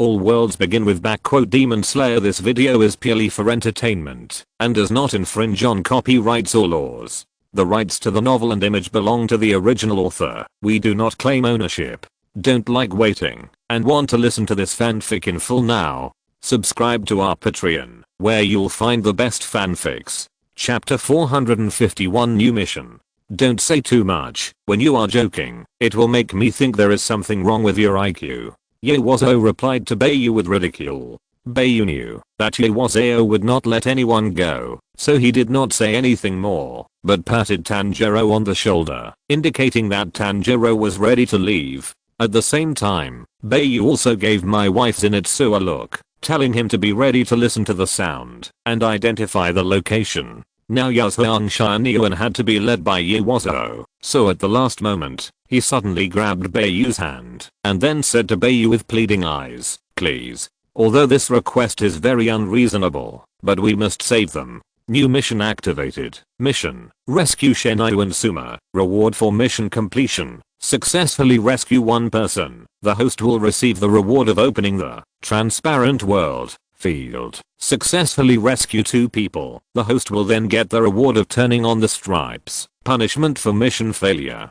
All worlds begin with Demon Slayer. This video is purely for entertainment and does not infringe on copyrights or laws. The rights to the novel and image belong to the original author. We do not claim ownership. Don't like waiting and want to listen to this fanfic in full now? Subscribe to our Patreon, where you'll find the best fanfics. Chapter 451 New Mission. Don't say too much. When you are joking, it will make me think there is something wrong with your IQ. Yawazo replied to Bai Yu with ridicule. Bai Yu knew that Yawazo would not let anyone go, so he did not say anything more, but patted Tanjiro on the shoulder, indicating that Tanjiro was ready to leave. At the same time, Bai Yu also gave my wife Zenitsu a look, telling him to be ready to listen to the sound and identify the location. Now Yasuo Shinyuan had to be led by Yawazo, so at the last moment, he suddenly grabbed Bai Yu's hand and then said to Bai Yu with pleading eyes, "Please. Although this request is very unreasonable, but we must save them." New mission activated. Mission: rescue Shinyu and Suma. Reward for mission completion: successfully rescue one person. The host will receive the reward of opening the transparent world field. Successfully rescue 2 people. The host will then get the reward of turning on the stripes. Punishment for mission failure: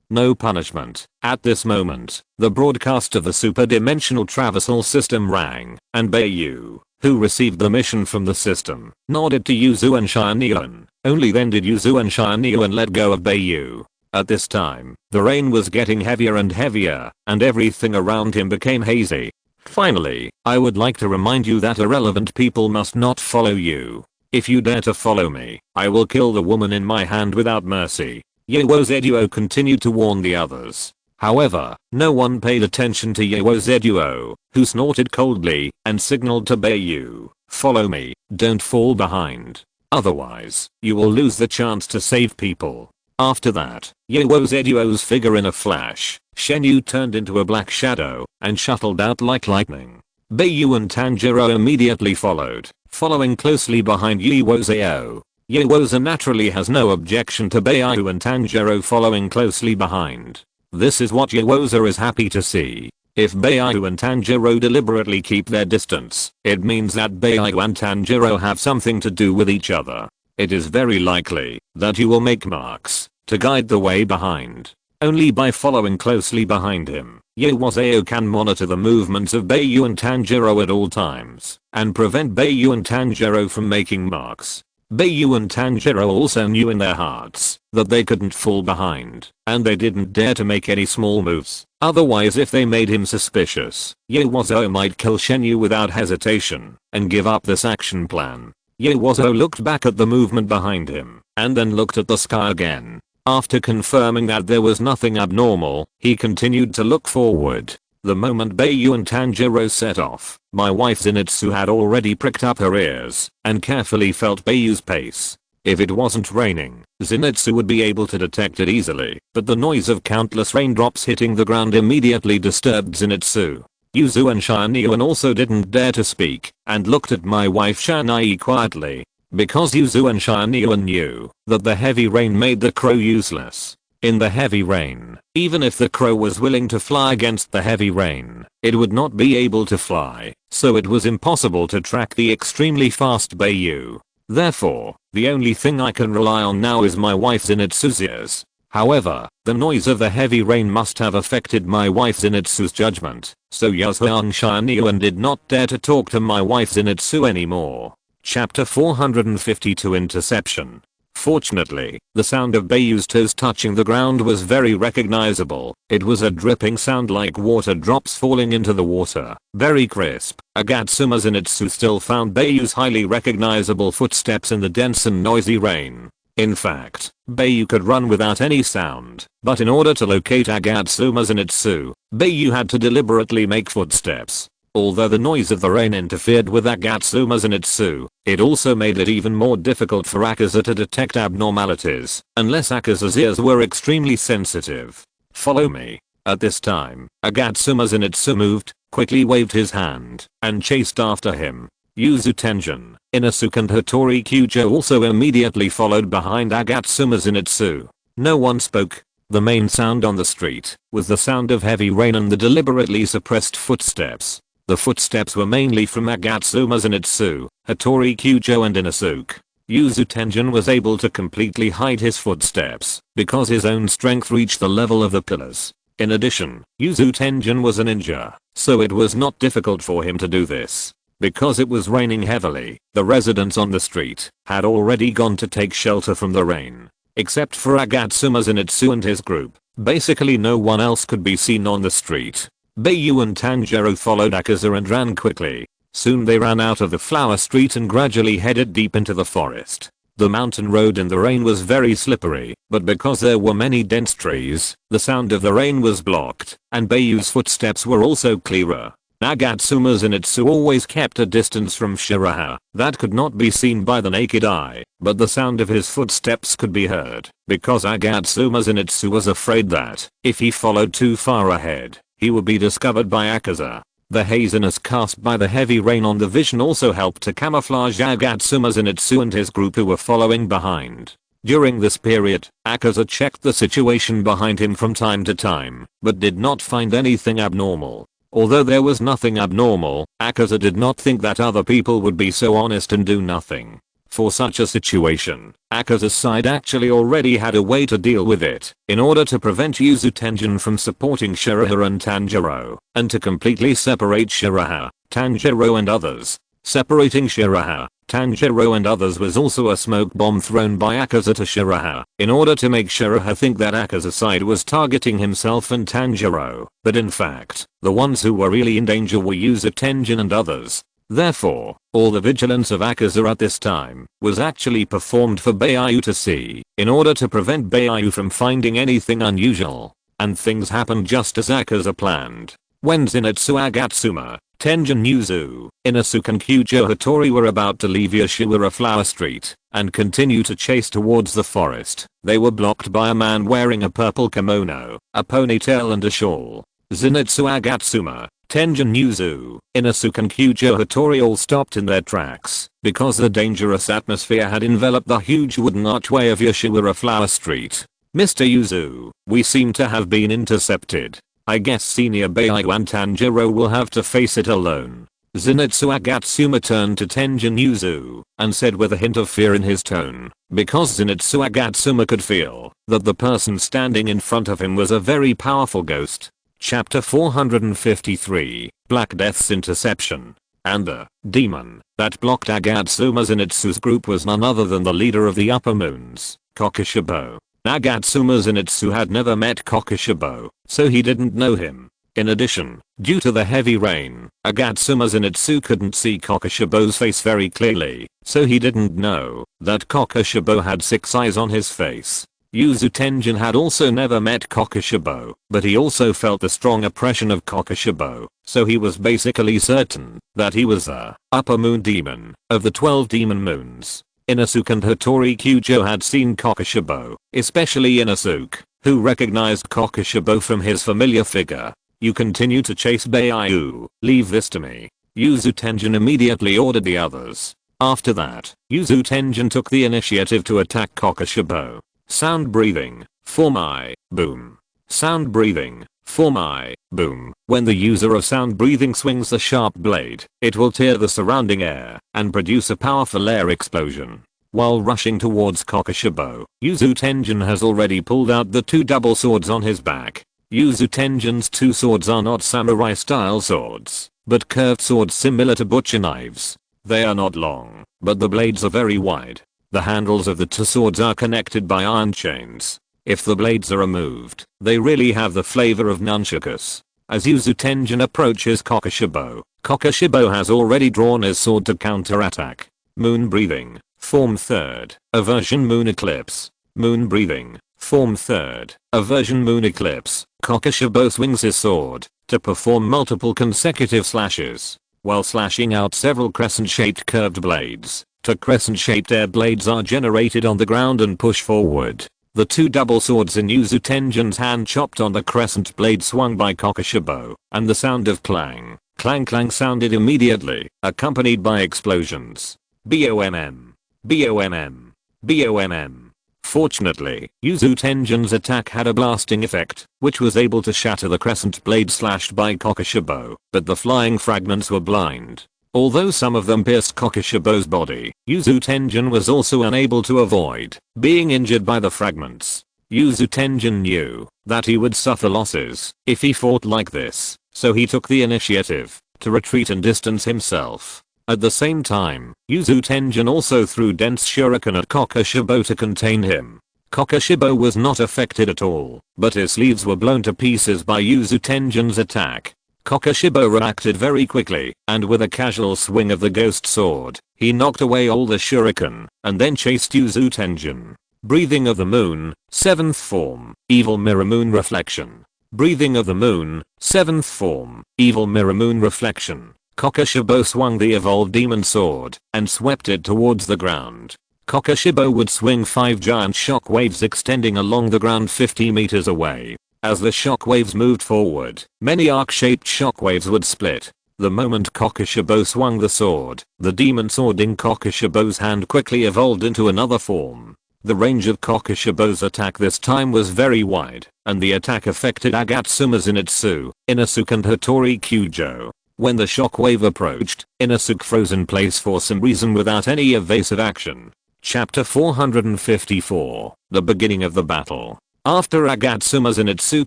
no punishment. At this moment, the broadcast of the superdimensional traversal system rang, and Bai Yu, who received the mission from the system, nodded to Yuzu and Shinyuan. Only then did Yuzu and Shinyuan let go of Bai Yu. At this time, the rain was getting heavier and heavier, and everything around him became hazy. Finally, I would like to remind you that irrelevant people must not follow you. If you dare to follow me, I will kill the woman in my hand without mercy. Yawazo continued to warn the others. However, no one paid attention to Yawazo, who snorted coldly and signaled to Bai Yu, "Follow me, don't fall behind. Otherwise, you will lose the chance to save people." After that, Yawazo's figure in a flash, Shinyu turned into a black shadow and shuttled out like lightning. Bai Yu and Tanjiro immediately followed, following closely behind Yawazo. Yawazo naturally has no objection to Bai Yu and Tanjiro following closely behind. This is what Yawazo is happy to see. If Bai Yu and Tanjiro deliberately keep their distance, it means that Bai Yu and Tanjiro have something to do with each other. It is very likely that you will make marks to guide the way behind. Only by following closely behind him, Yawazo can monitor the movements of Bai Yu and Tanjiro at all times and prevent Bai Yu and Tanjiro from making marks. Bai Yu and Tanjiro also knew in their hearts that they couldn't fall behind, and they didn't dare to make any small moves. Otherwise, if they made him suspicious, Yawazo might kill Shinyu without hesitation and give up this action plan. Yawazo looked back at the movement behind him and then looked at the sky again. After confirming that there was nothing abnormal, he continued to look forward. The moment Bai Yu and Tanjiro set off, my wife Zenitsu had already pricked up her ears and carefully felt Bai Yu's pace. If it wasn't raining, Zenitsu would be able to detect it easily, but the noise of countless raindrops hitting the ground immediately disturbed Zenitsu. Yuzu and Shinyuan also didn't dare to speak and looked at my wife Shinai quietly, because Yuzu and Shinyuan knew that the heavy rain made the crow useless. In the heavy rain, even if the crow was willing to fly against the heavy rain, it would not be able to fly, so it was impossible to track the extremely fast Bai Yu. Therefore, the only thing I can rely on now is my wife Zenitsu's ears. However, the noise of the heavy rain must have affected my wife Zenitsu's judgment, so Yasuo Shinyuan did not dare to talk to my wife Zenitsu anymore. Chapter 452 Interception. Fortunately, the sound of Bai Yu's toes touching the ground was very recognizable. It was a dripping sound like water drops falling into the water, very crisp. Agatsuma Zenitsu still found Bai Yu's highly recognizable footsteps in the dense and noisy rain. In fact, Bai Yu could run without any sound, but in order to locate Agatsuma Zenitsu, Bai Yu had to deliberately make footsteps. Although the noise of the rain interfered with Agatsuma Zenitsu, it also made it even more difficult for Akaza to detect abnormalities, unless Akaza's ears were extremely sensitive. "Follow me." At this time, Agatsuma Zenitsu moved, quickly waved his hand, and chased after him. Yuzu Tenjin, Inosuke and Hattori Kyujo also immediately followed behind Agatsuma Zenitsu. No one spoke. The main sound on the street was the sound of heavy rain and the deliberately suppressed footsteps. The footsteps were mainly from Agatsuma Zenitsu, Hattori Kyujo and Inosuke. Yuzu Tenjin was able to completely hide his footsteps because his own strength reached the level of the pillars. In addition, Yuzu Tenjin was a ninja, so it was not difficult for him to do this. Because it was raining heavily, the residents on the street had already gone to take shelter from the rain. Except for Agatsuma Zenitsu and his group, basically no one else could be seen on the street. Bai Yu and Tanjiro followed Akaza and ran quickly. Soon they ran out of the flower street and gradually headed deep into the forest. The mountain road in the rain was very slippery, but because there were many dense trees, the sound of the rain was blocked, and Bai Yu's footsteps were also clearer. Agatsuma Zenitsu always kept a distance from Shiraha that could not be seen by the naked eye, but the sound of his footsteps could be heard, because Agatsuma Zenitsu was afraid that, if he followed too far ahead, he would be discovered by Akaza. The haziness cast by the heavy rain on the vision also helped to camouflage Agatsuma Zenitsu and his group who were following behind. During this period, Akaza checked the situation behind him from time to time, but did not find anything abnormal. Although there was nothing abnormal, Akaza did not think that other people would be so honest and do nothing. For such a situation, Akaza's side actually already had a way to deal with it, in order to prevent Yuzu Tenjin from supporting Shiraha and Tanjiro, and to completely separate Shiraha, Tanjiro and others. Separating Shiraha, Tanjiro and others was also a smoke bomb thrown by Akaza to Shiraha, in order to make Shiraha think that Akaza's side was targeting himself and Tanjiro, but in fact, the ones who were really in danger were Yuzu Tenjin and others. Therefore, all the vigilance of Akaza at this time was actually performed for Bai Yu to see, in order to prevent Bai Yu from finding anything unusual. And things happened just as Akaza planned. When Zenitsu Agatsuma, Tenjin Yuzu, Inosuke and Kyujo Hattori were about to leave Yoshiwara Flower Street and continue to chase towards the forest, they were blocked by a man wearing a purple kimono, a ponytail and a shawl. Zenitsu Agatsuma, Tenjin Yuzu, Inosuke and Kyujo Hattori all stopped in their tracks because the dangerous atmosphere had enveloped the huge wooden archway of Yoshiwara Flower Street. Mr. Yuzu, we seem to have been intercepted. I guess Senior Bai Yu and Tanjiro will have to face it alone. Zenitsu Agatsuma turned to Tenjin Yuzu and said with a hint of fear in his tone, because Zenitsu Agatsuma could feel that the person standing in front of him was a very powerful ghost. Chapter 453, Black Death's Interception. And the demon that blocked Agatsuma Zenitsu's group was none other than the leader of the Upper Moons, Kokushibo. Agatsuma Zenitsu had never met Kokushibo, so he didn't know him. In addition, due to the heavy rain, Agatsuma Zenitsu couldn't see Kokushibo's face very clearly, so he didn't know that Kokushibo had 6 eyes on his face. Yuzu Tenjin had also never met Kokushibo, but he also felt the strong oppression of Kokushibo, so he was basically certain that he was the Upper Moon Demon of the 12 Demon Moons. Inosuke and Hattori Kyujo had seen Kokushibo, especially Inosuke, who recognized Kokushibo from his familiar figure. You continue to chase Bai Yu, leave this to me. Yuzu Tenjin immediately ordered the others. After that, Yuzu Tenjin took the initiative to attack Kokushibo. Sound breathing, form eye, boom. Sound breathing, form eye, boom. When the user of sound breathing swings the sharp blade, it will tear the surrounding air and produce a powerful air explosion. While rushing towards Kokushibo, Yuzu Tenjin has already pulled out the 2 double swords on his back. Yuzu Tenjin's 2 swords are not samurai style swords, but curved swords similar to butcher knives. They are not long, but the blades are very wide. The handles of the 2 swords are connected by iron chains. If the blades are removed, they really have the flavor of nunchakus. As Yuzu Tenjin approaches Kokushibo, Kokushibo has already drawn his sword to counterattack. Moon breathing, form 3rd, aversion moon eclipse. Moon breathing, form 3rd, aversion moon eclipse. Kokushibo swings his sword to perform multiple consecutive slashes, while slashing out several crescent-shaped curved blades. 2 crescent-shaped air blades are generated on the ground and push forward. The 2 double swords in Yuzu Tenjin's hand chopped on the crescent blade swung by Kokushibo, and the sound of clang, clang clang sounded immediately, accompanied by explosions. BOMM. BOMM. BOMM. Fortunately, Yuzu Tenjin's attack had a blasting effect, which was able to shatter the crescent blade slashed by Kokushibo, but the flying fragments were blind. Although some of them pierced Kokushibo's body, Yuzu Tenjin was also unable to avoid being injured by the fragments. Yuzu Tenjin knew that he would suffer losses if he fought like this, so he took the initiative to retreat and distance himself. At the same time, Yuzu Tenjin also threw dense shuriken at Kokushibo to contain him. Kokushibo was not affected at all, but his sleeves were blown to pieces by Yuzu Tenjin's attack. Kokushibo reacted very quickly, and with a casual swing of the ghost sword, he knocked away all the shuriken, and then chased Yuzu Tenjin. Breathing of the Moon, 7th form, Evil Mirror Moon Reflection. Breathing of the Moon, 7th form, Evil Mirror Moon Reflection. Kokushibo swung the evolved demon sword and swept it towards the ground. Kokushibo would swing 5 giant shock waves extending along the ground 50 meters away. As the shock waves moved forward, many arc-shaped shock waves would split. The moment Kokushibo swung the sword, the demon sword in Kokushibo's hand quickly evolved into another form. The range of Kokushibo's attack this time was very wide, and the attack affected Agatsuma Zenitsu, Inosuke and Hattori Kyujo. When the shockwave approached, Inosuke froze in place for some reason without any evasive action. Chapter 454, The Beginning of the Battle. After Agatsuma Zenitsu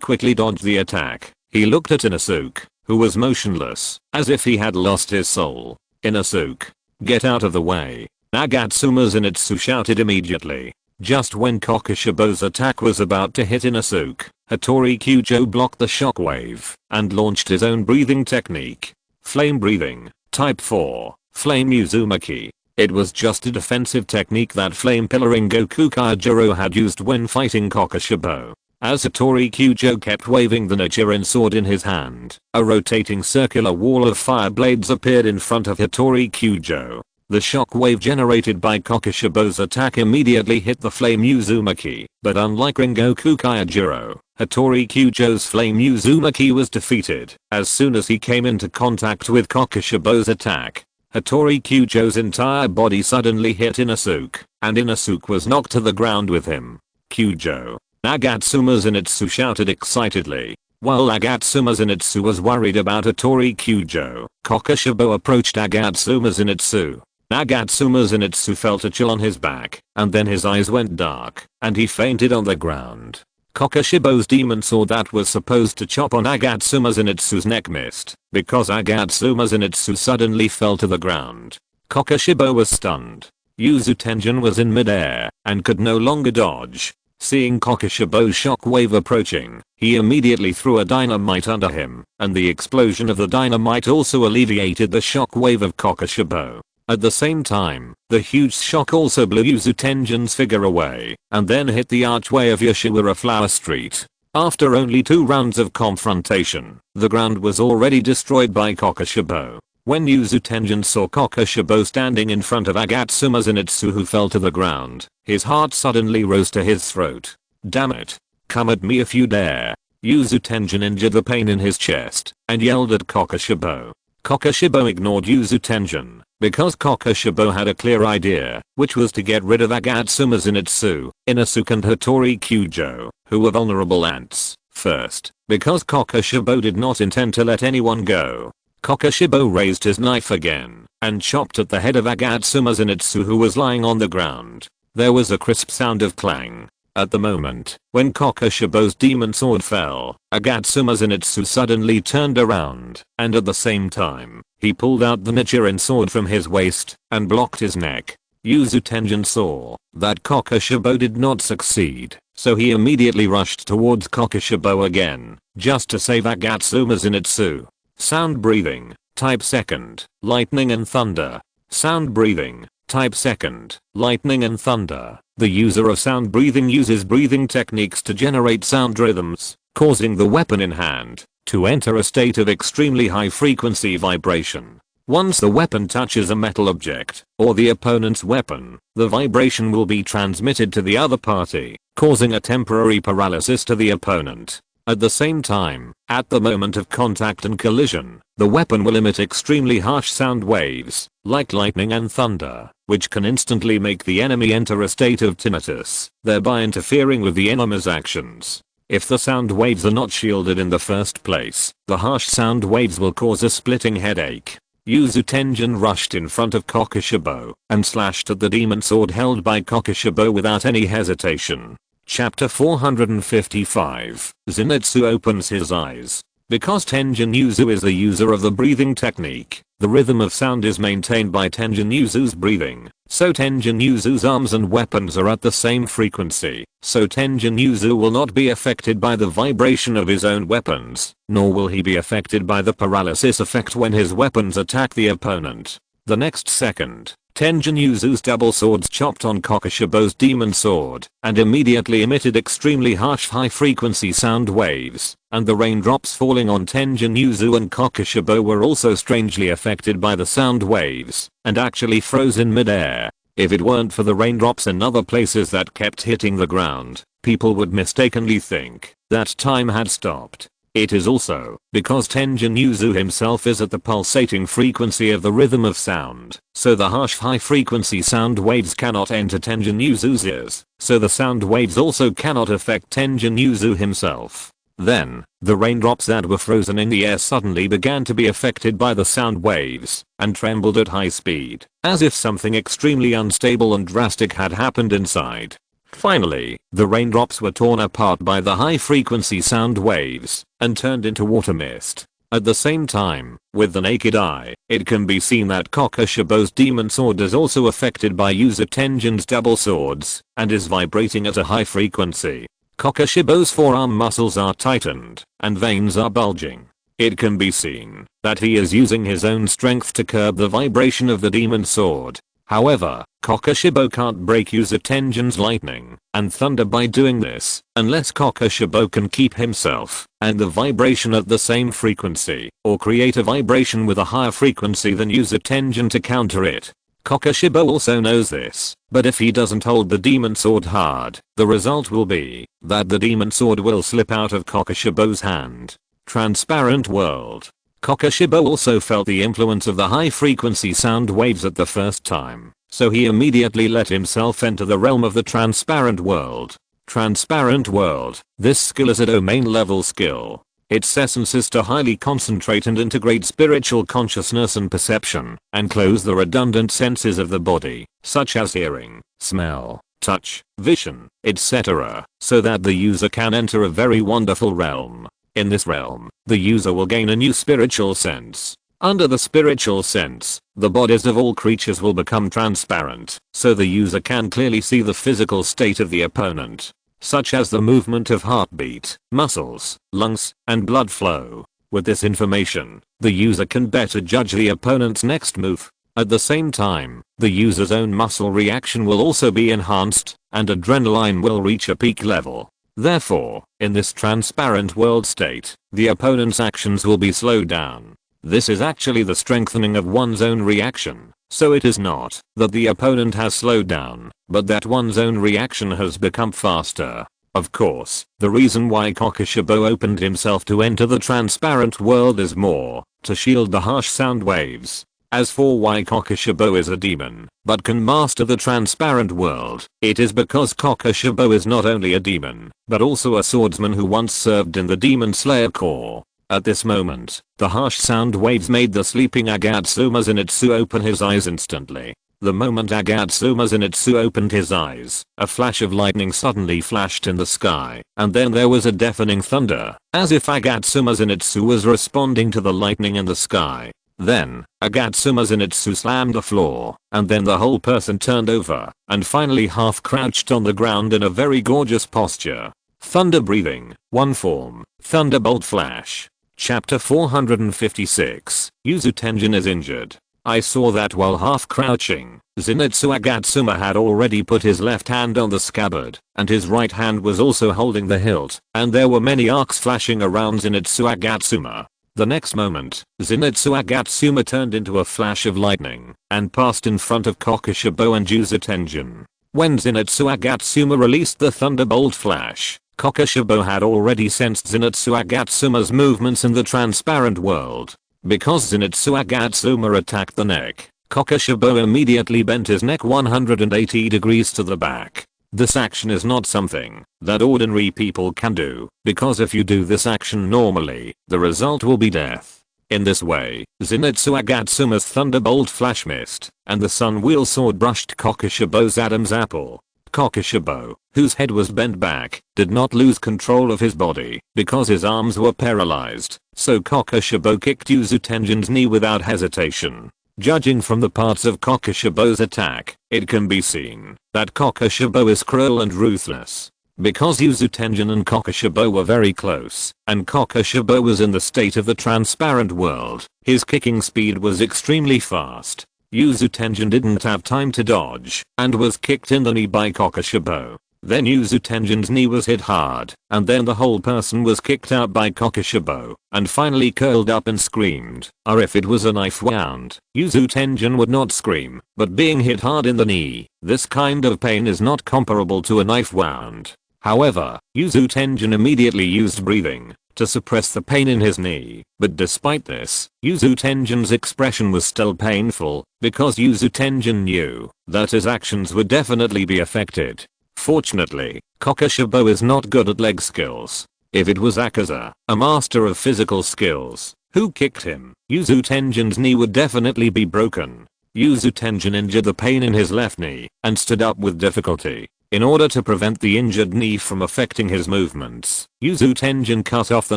quickly dodged the attack, he looked at Inosuke, who was motionless, as if he had lost his soul. Inosuke, get out of the way. Agatsuma Zenitsu shouted immediately. Just when Kokushibo's attack was about to hit Inosuke, Hattori Kyujo blocked the shockwave and launched his own breathing technique. Flame breathing, type 4, Flame Uzumaki. It was just a defensive technique that flame pillaring Goku Kaijiro had used when fighting Kokushibo. As Hattori Kyujo kept waving the Nichiren sword in his hand, a rotating circular wall of fire blades appeared in front of Hattori Kyujo. The shock wave generated by Kokushibo's attack immediately hit the Flame Uzumaki, but unlike Rengoku Kaijiro, Hattori Kyujo's Flame Uzumaki was defeated as soon as he came into contact with Kokushibo's attack. Hattori Kyujo's entire body suddenly hit Inosuke, and Inosuke was knocked to the ground with him. Kyujo. Agatsuma Zenitsu shouted excitedly. While Agatsuma Zenitsu was worried about Hattori Kyujo, Kokushibo approached Agatsuma Zenitsu. Agatsuma Zenitsu felt a chill on his back, and then his eyes went dark, and he fainted on the ground. Kokushibo's demon sword that was supposed to chop on Agatsuma Zenitsu's neck missed, because Agatsuma Zenitsu suddenly fell to the ground. Kokushibo was stunned. Yuzu Tenjin was in midair, and could no longer dodge. Seeing Kokushibo's shockwave approaching, he immediately threw a dynamite under him, and the explosion of the dynamite also alleviated the shockwave of Kokushibo. At the same time, the huge shock also blew Yuzu Tenjin's figure away, and then hit the archway of Yoshiwara Flower Street. After only 2 rounds of confrontation, the ground was already destroyed by Kokushibo. When Yuzu Tenjin saw Kokushibo standing in front of Agatsuma Zenitsu who fell to the ground, his heart suddenly rose to his throat. Damn it. Come at me if you dare. Yuzu Tenjin injured the pain in his chest, and yelled at Kokushibo. Kokushibo ignored Yuzu Tenjin, because Kokushibo had a clear idea, which was to get rid of Agatsuma Zenitsu, Inosuke and Hattori Kyujo, who were vulnerable ants, first, because Kokushibo did not intend to let anyone go. Kokushibo raised his knife again, and chopped at the head of Agatsuma Zenitsu who was lying on the ground. There was a crisp sound of clang. At the moment, when Kokushibo's demon sword fell, Agatsuma Zenitsu suddenly turned around, and at the same time, he pulled out the Nichiren sword from his waist, and blocked his neck. Yuzu Tenjin saw that Kokushibo did not succeed, so he immediately rushed towards Kokushibo again, just to save Agatsuma Zenitsu. Sound breathing, type 2nd, lightning and thunder. Sound breathing, type 2nd, lightning and thunder. The user of sound breathing uses breathing techniques to generate sound rhythms, causing the weapon in hand to enter a state of extremely high frequency vibration. Once the weapon touches a metal object, or the opponent's weapon, the vibration will be transmitted to the other party, causing a temporary paralysis to the opponent. At the same time, at the moment of contact and collision, the weapon will emit extremely harsh sound waves, like lightning and thunder, which can instantly make the enemy enter a state of tinnitus, thereby interfering with the enemy's actions. If the sound waves are not shielded in the first place, the harsh sound waves will cause a splitting headache. Yuzu Tenjin rushed in front of Kokushibo and slashed at the demon sword held by Kokushibo without any hesitation. Chapter 455. Zenitsu opens his eyes. Because Tenjin Yuzu is the user of the breathing technique, the rhythm of sound is maintained by Tenjin Yuzu's breathing, so Tenjin Yuzu's arms and weapons are at the same frequency, so Tenjin Yuzu will not be affected by the vibration of his own weapons, nor will he be affected by the paralysis effect when his weapons attack the opponent. The next second, Tenjin Yuzu's double swords chopped on Kokushibo's demon sword, and immediately emitted extremely harsh high-frequency sound waves, and the raindrops falling on Tenjin Yuzu and Kokushibo were also strangely affected by the sound waves, and actually froze in midair. If it weren't for the raindrops in other places that kept hitting the ground, people would mistakenly think that time had stopped. It is also because Tenjin Yuzu himself is at the pulsating frequency of the rhythm of sound, so the harsh high-frequency sound waves cannot enter Tenjin Yuzu's ears, so the sound waves also cannot affect Tenjin Yuzu himself. Then, the raindrops that were frozen in the air suddenly began to be affected by the sound waves, and trembled at high speed, as if something extremely unstable and drastic had happened inside. Finally, the raindrops were torn apart by the high-frequency sound waves, and turned into water mist. At the same time, with the naked eye, it can be seen that Kokushibo's demon sword is also affected by Yuzu Tenjin's double swords, and is vibrating at a high frequency. Kokushibo's forearm muscles are tightened, and veins are bulging. It can be seen that he is using his own strength to curb the vibration of the demon sword. However, Kokushibo can't break Yuzu Tenjin's lightning and thunder by doing this, unless Kokushibo can keep himself and the vibration at the same frequency, or create a vibration with a higher frequency than Yuzu Tenjin to counter it. Kokushibo also knows this, but if he doesn't hold the demon sword hard, the result will be that the demon sword will slip out of Kokushibo's hand. Transparent world. Kokushibo also felt the influence of the high-frequency sound waves at the first time, so he immediately let himself enter the realm of the transparent world. Transparent world. This skill is a domain-level skill. Its essence is to highly concentrate and integrate spiritual consciousness and perception, and close the redundant senses of the body, such as hearing, smell, touch, vision, etc., so that the user can enter a very wonderful realm. In this realm, the user will gain a new spiritual sense. Under the spiritual sense, the bodies of all creatures will become transparent, so the user can clearly see the physical state of the opponent, such as the movement of heartbeat, muscles, lungs, and blood flow. With this information, the user can better judge the opponent's next move. At the same time, the user's own muscle reaction will also be enhanced, and adrenaline will reach a peak level. Therefore, in this transparent world state, the opponent's actions will be slowed down. This is actually the strengthening of one's own reaction, so it is not that the opponent has slowed down, but that one's own reaction has become faster. Of course, the reason why Kokushibo opened himself to enter the transparent world is more to shield the harsh sound waves. As for why Kokushibo is a demon, but can master the transparent world, it is because Kokushibo is not only a demon, but also a swordsman who once served in the Demon Slayer Corps. At this moment, the harsh sound waves made the sleeping Agatsuma Zenitsu open his eyes instantly. The moment Agatsuma Zenitsu opened his eyes, a flash of lightning suddenly flashed in the sky, and then there was a deafening thunder, as if Agatsuma Zenitsu was responding to the lightning in the sky. Then, Agatsuma Zenitsu slammed the floor, and then the whole person turned over, and finally half crouched on the ground in a very gorgeous posture. Thunder breathing, one form, Thunderbolt Flash. Chapter 456. Yuzu Tenjin is injured. I saw that while half crouching, Zenitsu Agatsuma had already put his left hand on the scabbard, and his right hand was also holding the hilt, and there were many arcs flashing around Zenitsu Agatsuma. The next moment, Zenitsu Agatsuma turned into a flash of lightning, and passed in front of Kokushibo and Yuzu Tenjin. When Zenitsu Agatsuma released the Thunderbolt Flash, Kokushibo had already sensed Zenitsu Agatsuma's movements in the transparent world. Because Zenitsu Agatsuma attacked the neck, Kokushibo immediately bent his neck 180 degrees to the back. This action is not something that ordinary people can do, because if you do this action normally, the result will be death. In this way, Zenitsu Agatsuma's thunderbolt flash missed, and the sun wheel sword brushed Kokushibo's Adam's apple. Kokushibo, whose head was bent back, did not lose control of his body, because his arms were paralyzed, so Kokushibo kicked Yuzu knee without hesitation. Judging from the parts of Kokushibo's attack, it can be seen that Kokushibo is cruel and ruthless. Because Yuzu and Kokushibo were very close, and Kokushibo was in the state of the transparent world, his kicking speed was extremely fast. Yuzu didn't have time to dodge, and was kicked in the knee by Kokushibo. Then Yuzu knee was hit hard, and then the whole person was kicked out by Kokushibo, and finally curled up and screamed. Or if it was a knife wound, Yuzu would not scream, but being hit hard in the knee, this kind of pain is not comparable to a knife wound. However, Yuzu immediately used breathing to suppress the pain in his knee, but despite this, Yuzu expression was still painful, because Yuzu knew that his actions would definitely be affected. Fortunately, Kokushibo is not good at leg skills. If it was Akaza, a master of physical skills, who kicked him, Yuzu knee would definitely be broken. Yuzu injured the pain in his left knee, and stood up with difficulty. In order to prevent the injured knee from affecting his movements, cut off the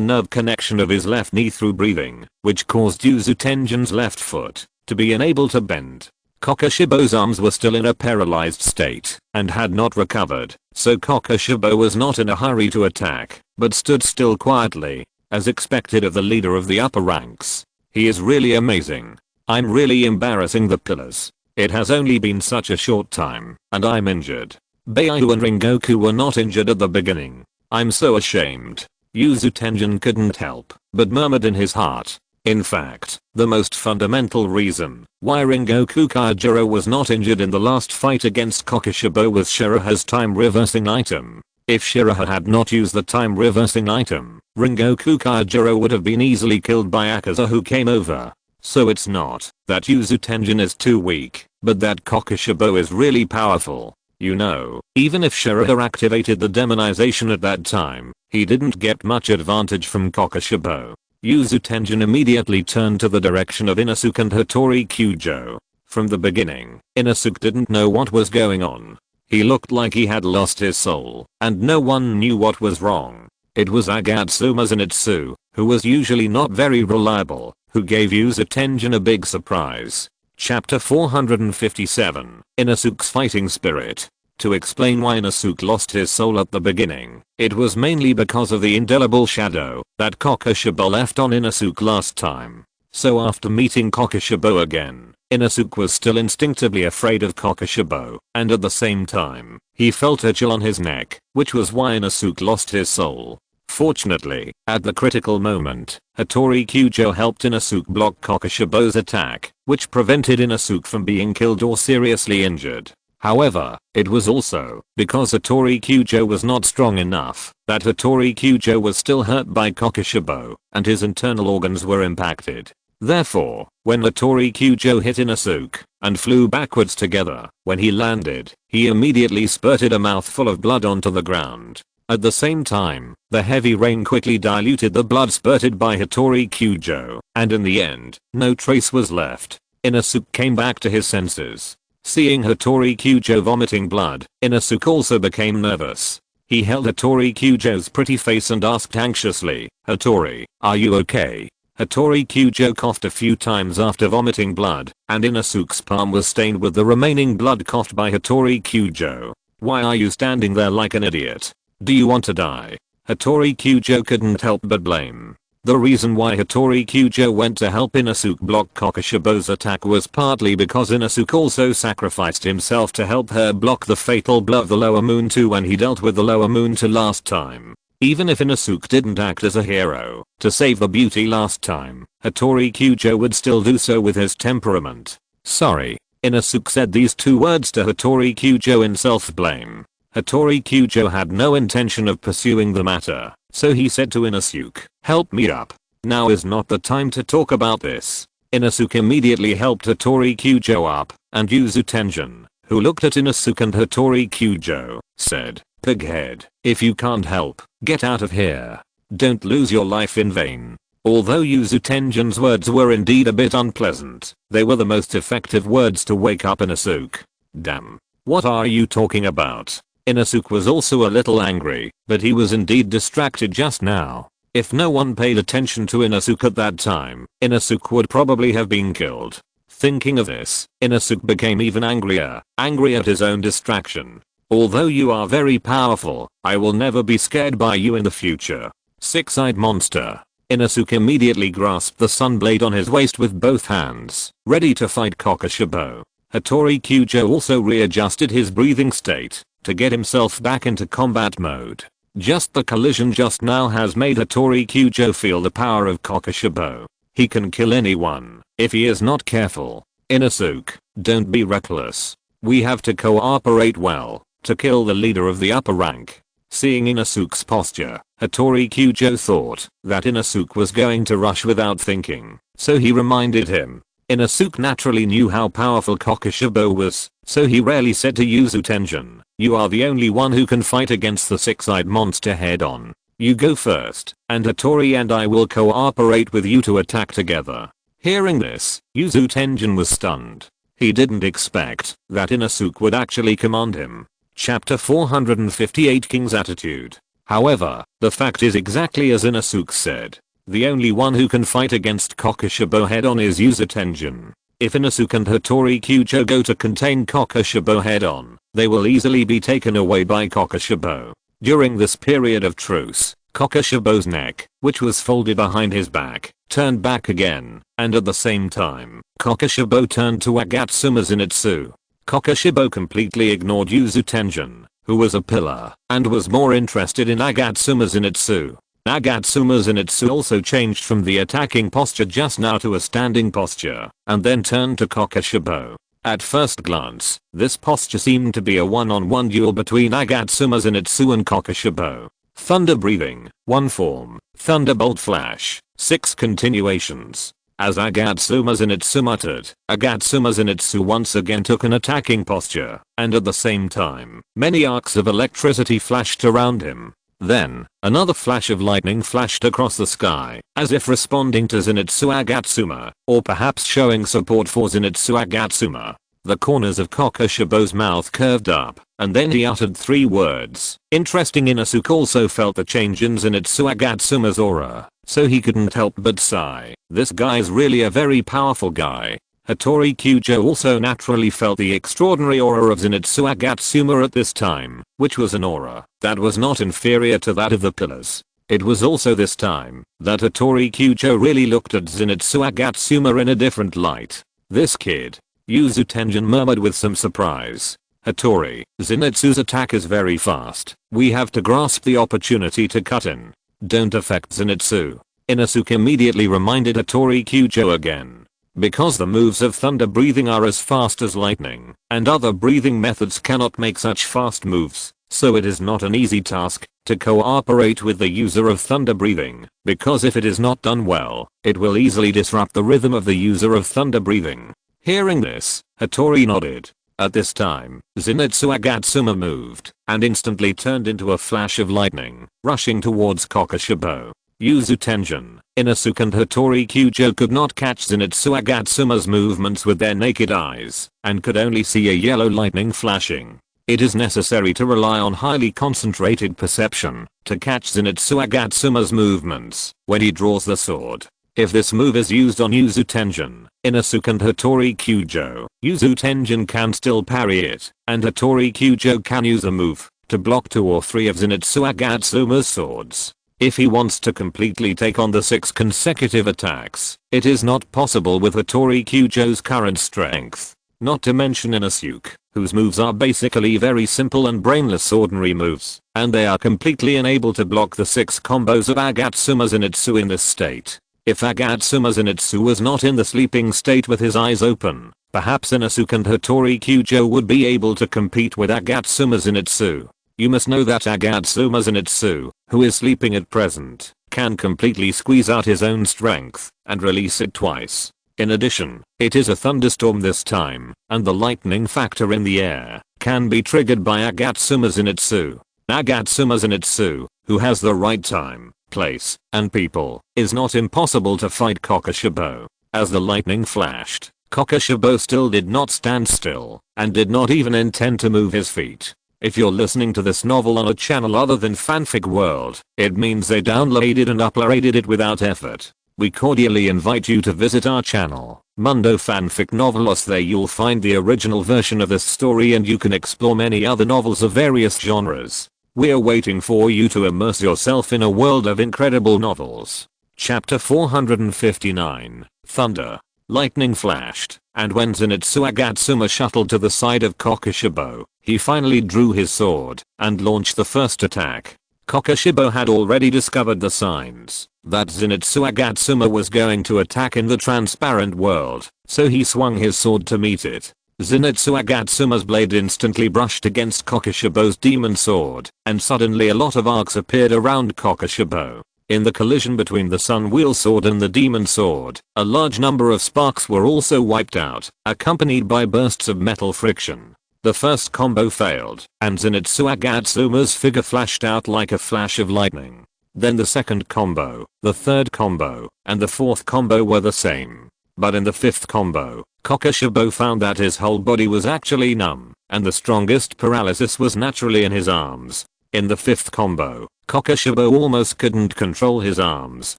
nerve connection of his left knee through breathing, which caused Yuzu left foot to be unable to bend. Kokushibo's arms were still in a paralyzed state and had not recovered, so Kokushibo was not in a hurry to attack, but stood still quietly, as expected of the leader of the upper ranks. He is really amazing. I'm really embarrassing the pillars. It has only been such a short time, and I'm injured. Bai Yu and Rengoku were not injured at the beginning. I'm so ashamed. Yuzu couldn't help, but murmured in his heart. In fact, the most fundamental reason why Rengoku Kaijiro was not injured in the last fight against Kokushibo was Shiraha's time reversing item. If Shiraha had not used the time reversing item, Rengoku Kaijiro would have been easily killed by Akaza, who came over. So it's not that Yuzu is too weak, but that Kokushibo is really powerful. You know, even if Shiraha activated the demonization at that time, he didn't get much advantage from Kokushibo. Yuzu immediately turned to the direction of Inosuke and Hattori Kyujo. From the beginning, Inosuke didn't know what was going on. He looked like he had lost his soul, and no one knew what was wrong. It was Agatsuma Zenitsu, who was usually not very reliable, who gave Yuzu a big surprise. Chapter 457, Inosuke's Fighting Spirit. To explain why Inosuke lost his soul at the beginning, it was mainly because of the indelible shadow that Kokushibo left on Inosuke last time. So after meeting Kokushibo again, Inosuke was still instinctively afraid of Kokushibo, and at the same time, he felt a chill on his neck, which was why Inosuke lost his soul. Fortunately, at the critical moment, Hattori Kyujo helped Inosuke block Kokushibo's attack, which prevented Inosuke from being killed or seriously injured. However, it was also because Hattori Kyujo was not strong enough that Hattori Kyujo was still hurt by Kokushibo, and his internal organs were impacted. Therefore, when Hattori Kyujo hit Inosuke and flew backwards together, when he landed, he immediately spurted a mouthful of blood onto the ground. At the same time, the heavy rain quickly diluted the blood spurted by Hattori Kyujo, and in the end, no trace was left. Inosuke came back to his senses. Seeing Hattori Kyujo vomiting blood, Inosuke also became nervous. He held Hattori Kyujo's pretty face and asked anxiously, "Hattori, are you okay?" Hattori Kyujo coughed a few times after vomiting blood, and Inosuke's palm was stained with the remaining blood coughed by Hattori Kyujo. "Why are you standing there like an idiot? Do you want to die?" Hattori Kyujo couldn't help but blame. The reason why Hattori Kyujo went to help Inosuke block Kokushibo's attack was partly because Inosuke also sacrificed himself to help her block the fatal blow of the Lower Moon 2 when he dealt with the Lower Moon 2 last time. Even if Inosuke didn't act as a hero to save the beauty last time, Hattori Kyujo would still do so with his temperament. "Sorry." Inosuke said these two words to Hattori Kyujo in self-blame. Hattori Kyujo had no intention of pursuing the matter, so he said to Inosuke, "Help me up. Now is not the time to talk about this." Inosuke immediately helped Hattori Kyujo up, and Yuzu Tenjin, who looked at Inosuke and Hattori Kyujo, said, "Pighead, if you can't help, get out of here. Don't lose your life in vain." Although Yuzu Tenjin's words were indeed a bit unpleasant, they were the most effective words to wake up Inosuke. "Damn. What are you talking about?" Inosuke was also a little angry, but he was indeed distracted just now. If no one paid attention to Inosuke at that time, Inosuke would probably have been killed. Thinking of this, Inosuke became even angrier, angry at his own distraction. "Although you are very powerful, I will never be scared by you in the future. Six-eyed monster." Inosuke immediately grasped the sunblade on his waist with both hands, ready to fight Kokushibo. Hattori Kyujo also readjusted his breathing state to get himself back into combat mode. Just the collision just now has made Hattori Kyujo feel the power of Kokushibo. He can kill anyone if he is not careful. "Inosuke, don't be reckless. We have to cooperate well to kill the leader of the upper rank." Seeing Inosuke's posture, Hattori Kyujo thought that Inosuke was going to rush without thinking, so he reminded him. Inosuke naturally knew how powerful Kokushibo was, so he rarely said to Yuzu Tenjin, "You are the only one who can fight against the six-eyed monster head on. You go first, and Hattori and I will cooperate with you to attack together." Hearing this, Yuzu Tenjin was stunned. He didn't expect that Inosuke would actually command him. Chapter 458 King's Attitude. However, the fact is exactly as Inosuke said. The only one who can fight against Kokushibo head-on is Yuzu Tenjin. If Inosuke and Hattori Kyujo go to contain Kokushibo head-on, they will easily be taken away by Kokushibo. During this period of truce, Kokushibo's neck, which was folded behind his back, turned back again, and at the same time, Kokushibo turned to Agatsuma Zenitsu. Kokushibo completely ignored Yuzu Tenjin, who was a pillar, and was more interested in Agatsuma Zenitsu. Agatsuma Zenitsu also changed from the attacking posture just now to a standing posture, and then turned to Kokushibo. At first glance, this posture seemed to be a one-on-one duel between Agatsuma Zenitsu and Kokushibo. Thunder breathing, 1 form, thunderbolt flash, 6 continuations. As Agatsuma Zenitsu muttered, Agatsuma Zenitsu once again took an attacking posture, and at the same time, many arcs of electricity flashed around him. Then, another flash of lightning flashed across the sky, as if responding to Zenitsu Agatsuma, or perhaps showing support for Zenitsu Agatsuma. The corners of Kokushibo's mouth curved up, and then he uttered 3 words. Interesting, Inosuke also felt the change in Zenitsu Agatsuma's aura, so he couldn't help but sigh. This guy's really a very powerful guy. Hattori Kyujo also naturally felt the extraordinary aura of Zenitsu Agatsuma at this time, which was an aura that was not inferior to that of the pillars. It was also this time that Hattori Kyujo really looked at Zenitsu Agatsuma in a different light. "This kid," Yuzu Tenjin murmured with some surprise. "Hattori, Zenitsu's attack is very fast. We have to grasp the opportunity to cut in. Don't affect Zenitsu." Inosuke immediately reminded Hattori Kyujo again. Because the moves of thunder breathing are as fast as lightning, and other breathing methods cannot make such fast moves, so it is not an easy task to cooperate with the user of thunder breathing, because if it is not done well, it will easily disrupt the rhythm of the user of thunder breathing. Hearing this, Hattori nodded. At this time, Zenitsu Agatsuma moved, and instantly turned into a flash of lightning, rushing towards Kokushibo. Yuzu Tenjin, Inosuke and Hattori Kyujo could not catch Zenitsu Agatsuma's movements with their naked eyes, and could only see a yellow lightning flashing. It is necessary to rely on highly concentrated perception to catch Zenitsu Agatsuma's movements when he draws the sword. If this move is used on Yuzu Tenjin, Inosuke and Hattori Kyujo, Yuzu Tenjin can still parry it, and Hattori Kyujo can use a move to block 2 or 3 of Zenitsu Agatsuma's swords. If he wants to completely take on the 6 consecutive attacks, it is not possible with Hattori Kyujo's current strength. Not to mention Inosuke, whose moves are basically very simple and brainless ordinary moves, and they are completely unable to block the 6 combos of Agatsuma Zenitsu in this state. If Agatsuma Zenitsu was not in the sleeping state with his eyes open, perhaps Inosuke and Hattori Kyujo would be able to compete with Agatsuma Zenitsu. You must know that Agatsuma Zenitsu, who is sleeping at present, can completely squeeze out his own strength and release it twice. In addition, it is a thunderstorm this time, and the lightning factor in the air can be triggered by Agatsuma Zenitsu. Agatsuma Zenitsu, who has the right time, place, and people, is not impossible to fight Kokushibo. As the lightning flashed, Kokushibo still did not stand still, and did not even intend to move his feet. If you're listening to this novel on a channel other than Fanfic World, it means they downloaded and uploaded it without effort. We cordially invite you to visit our channel, Mundo Fanfic Novelos. There you'll find the original version of this story and you can explore many other novels of various genres. We're waiting for you to immerse yourself in a world of incredible novels. Chapter 459, Thunder. Lightning flashed, and when Zenitsu Agatsuma shuttled to the side of Kokushibo, he finally drew his sword and launched the first attack. Kokushibo had already discovered the signs that Zenitsu Agatsuma was going to attack in the transparent world, so he swung his sword to meet it. Zenitsu Agatsuma's blade instantly brushed against Kokushibo's demon sword, and suddenly a lot of arcs appeared around Kokushibo. In the collision between the Sun Wheel Sword and the Demon Sword, a large number of sparks were also wiped out, accompanied by bursts of metal friction. The first combo failed, and Zenitsu Agatsuma's figure flashed out like a flash of lightning. Then the second combo, the third combo, and the fourth combo were the same. But in the fifth combo, Kokushibo found that his whole body was actually numb, and the strongest paralysis was naturally in his arms. In the fifth combo, Kokushibo almost couldn't control his arms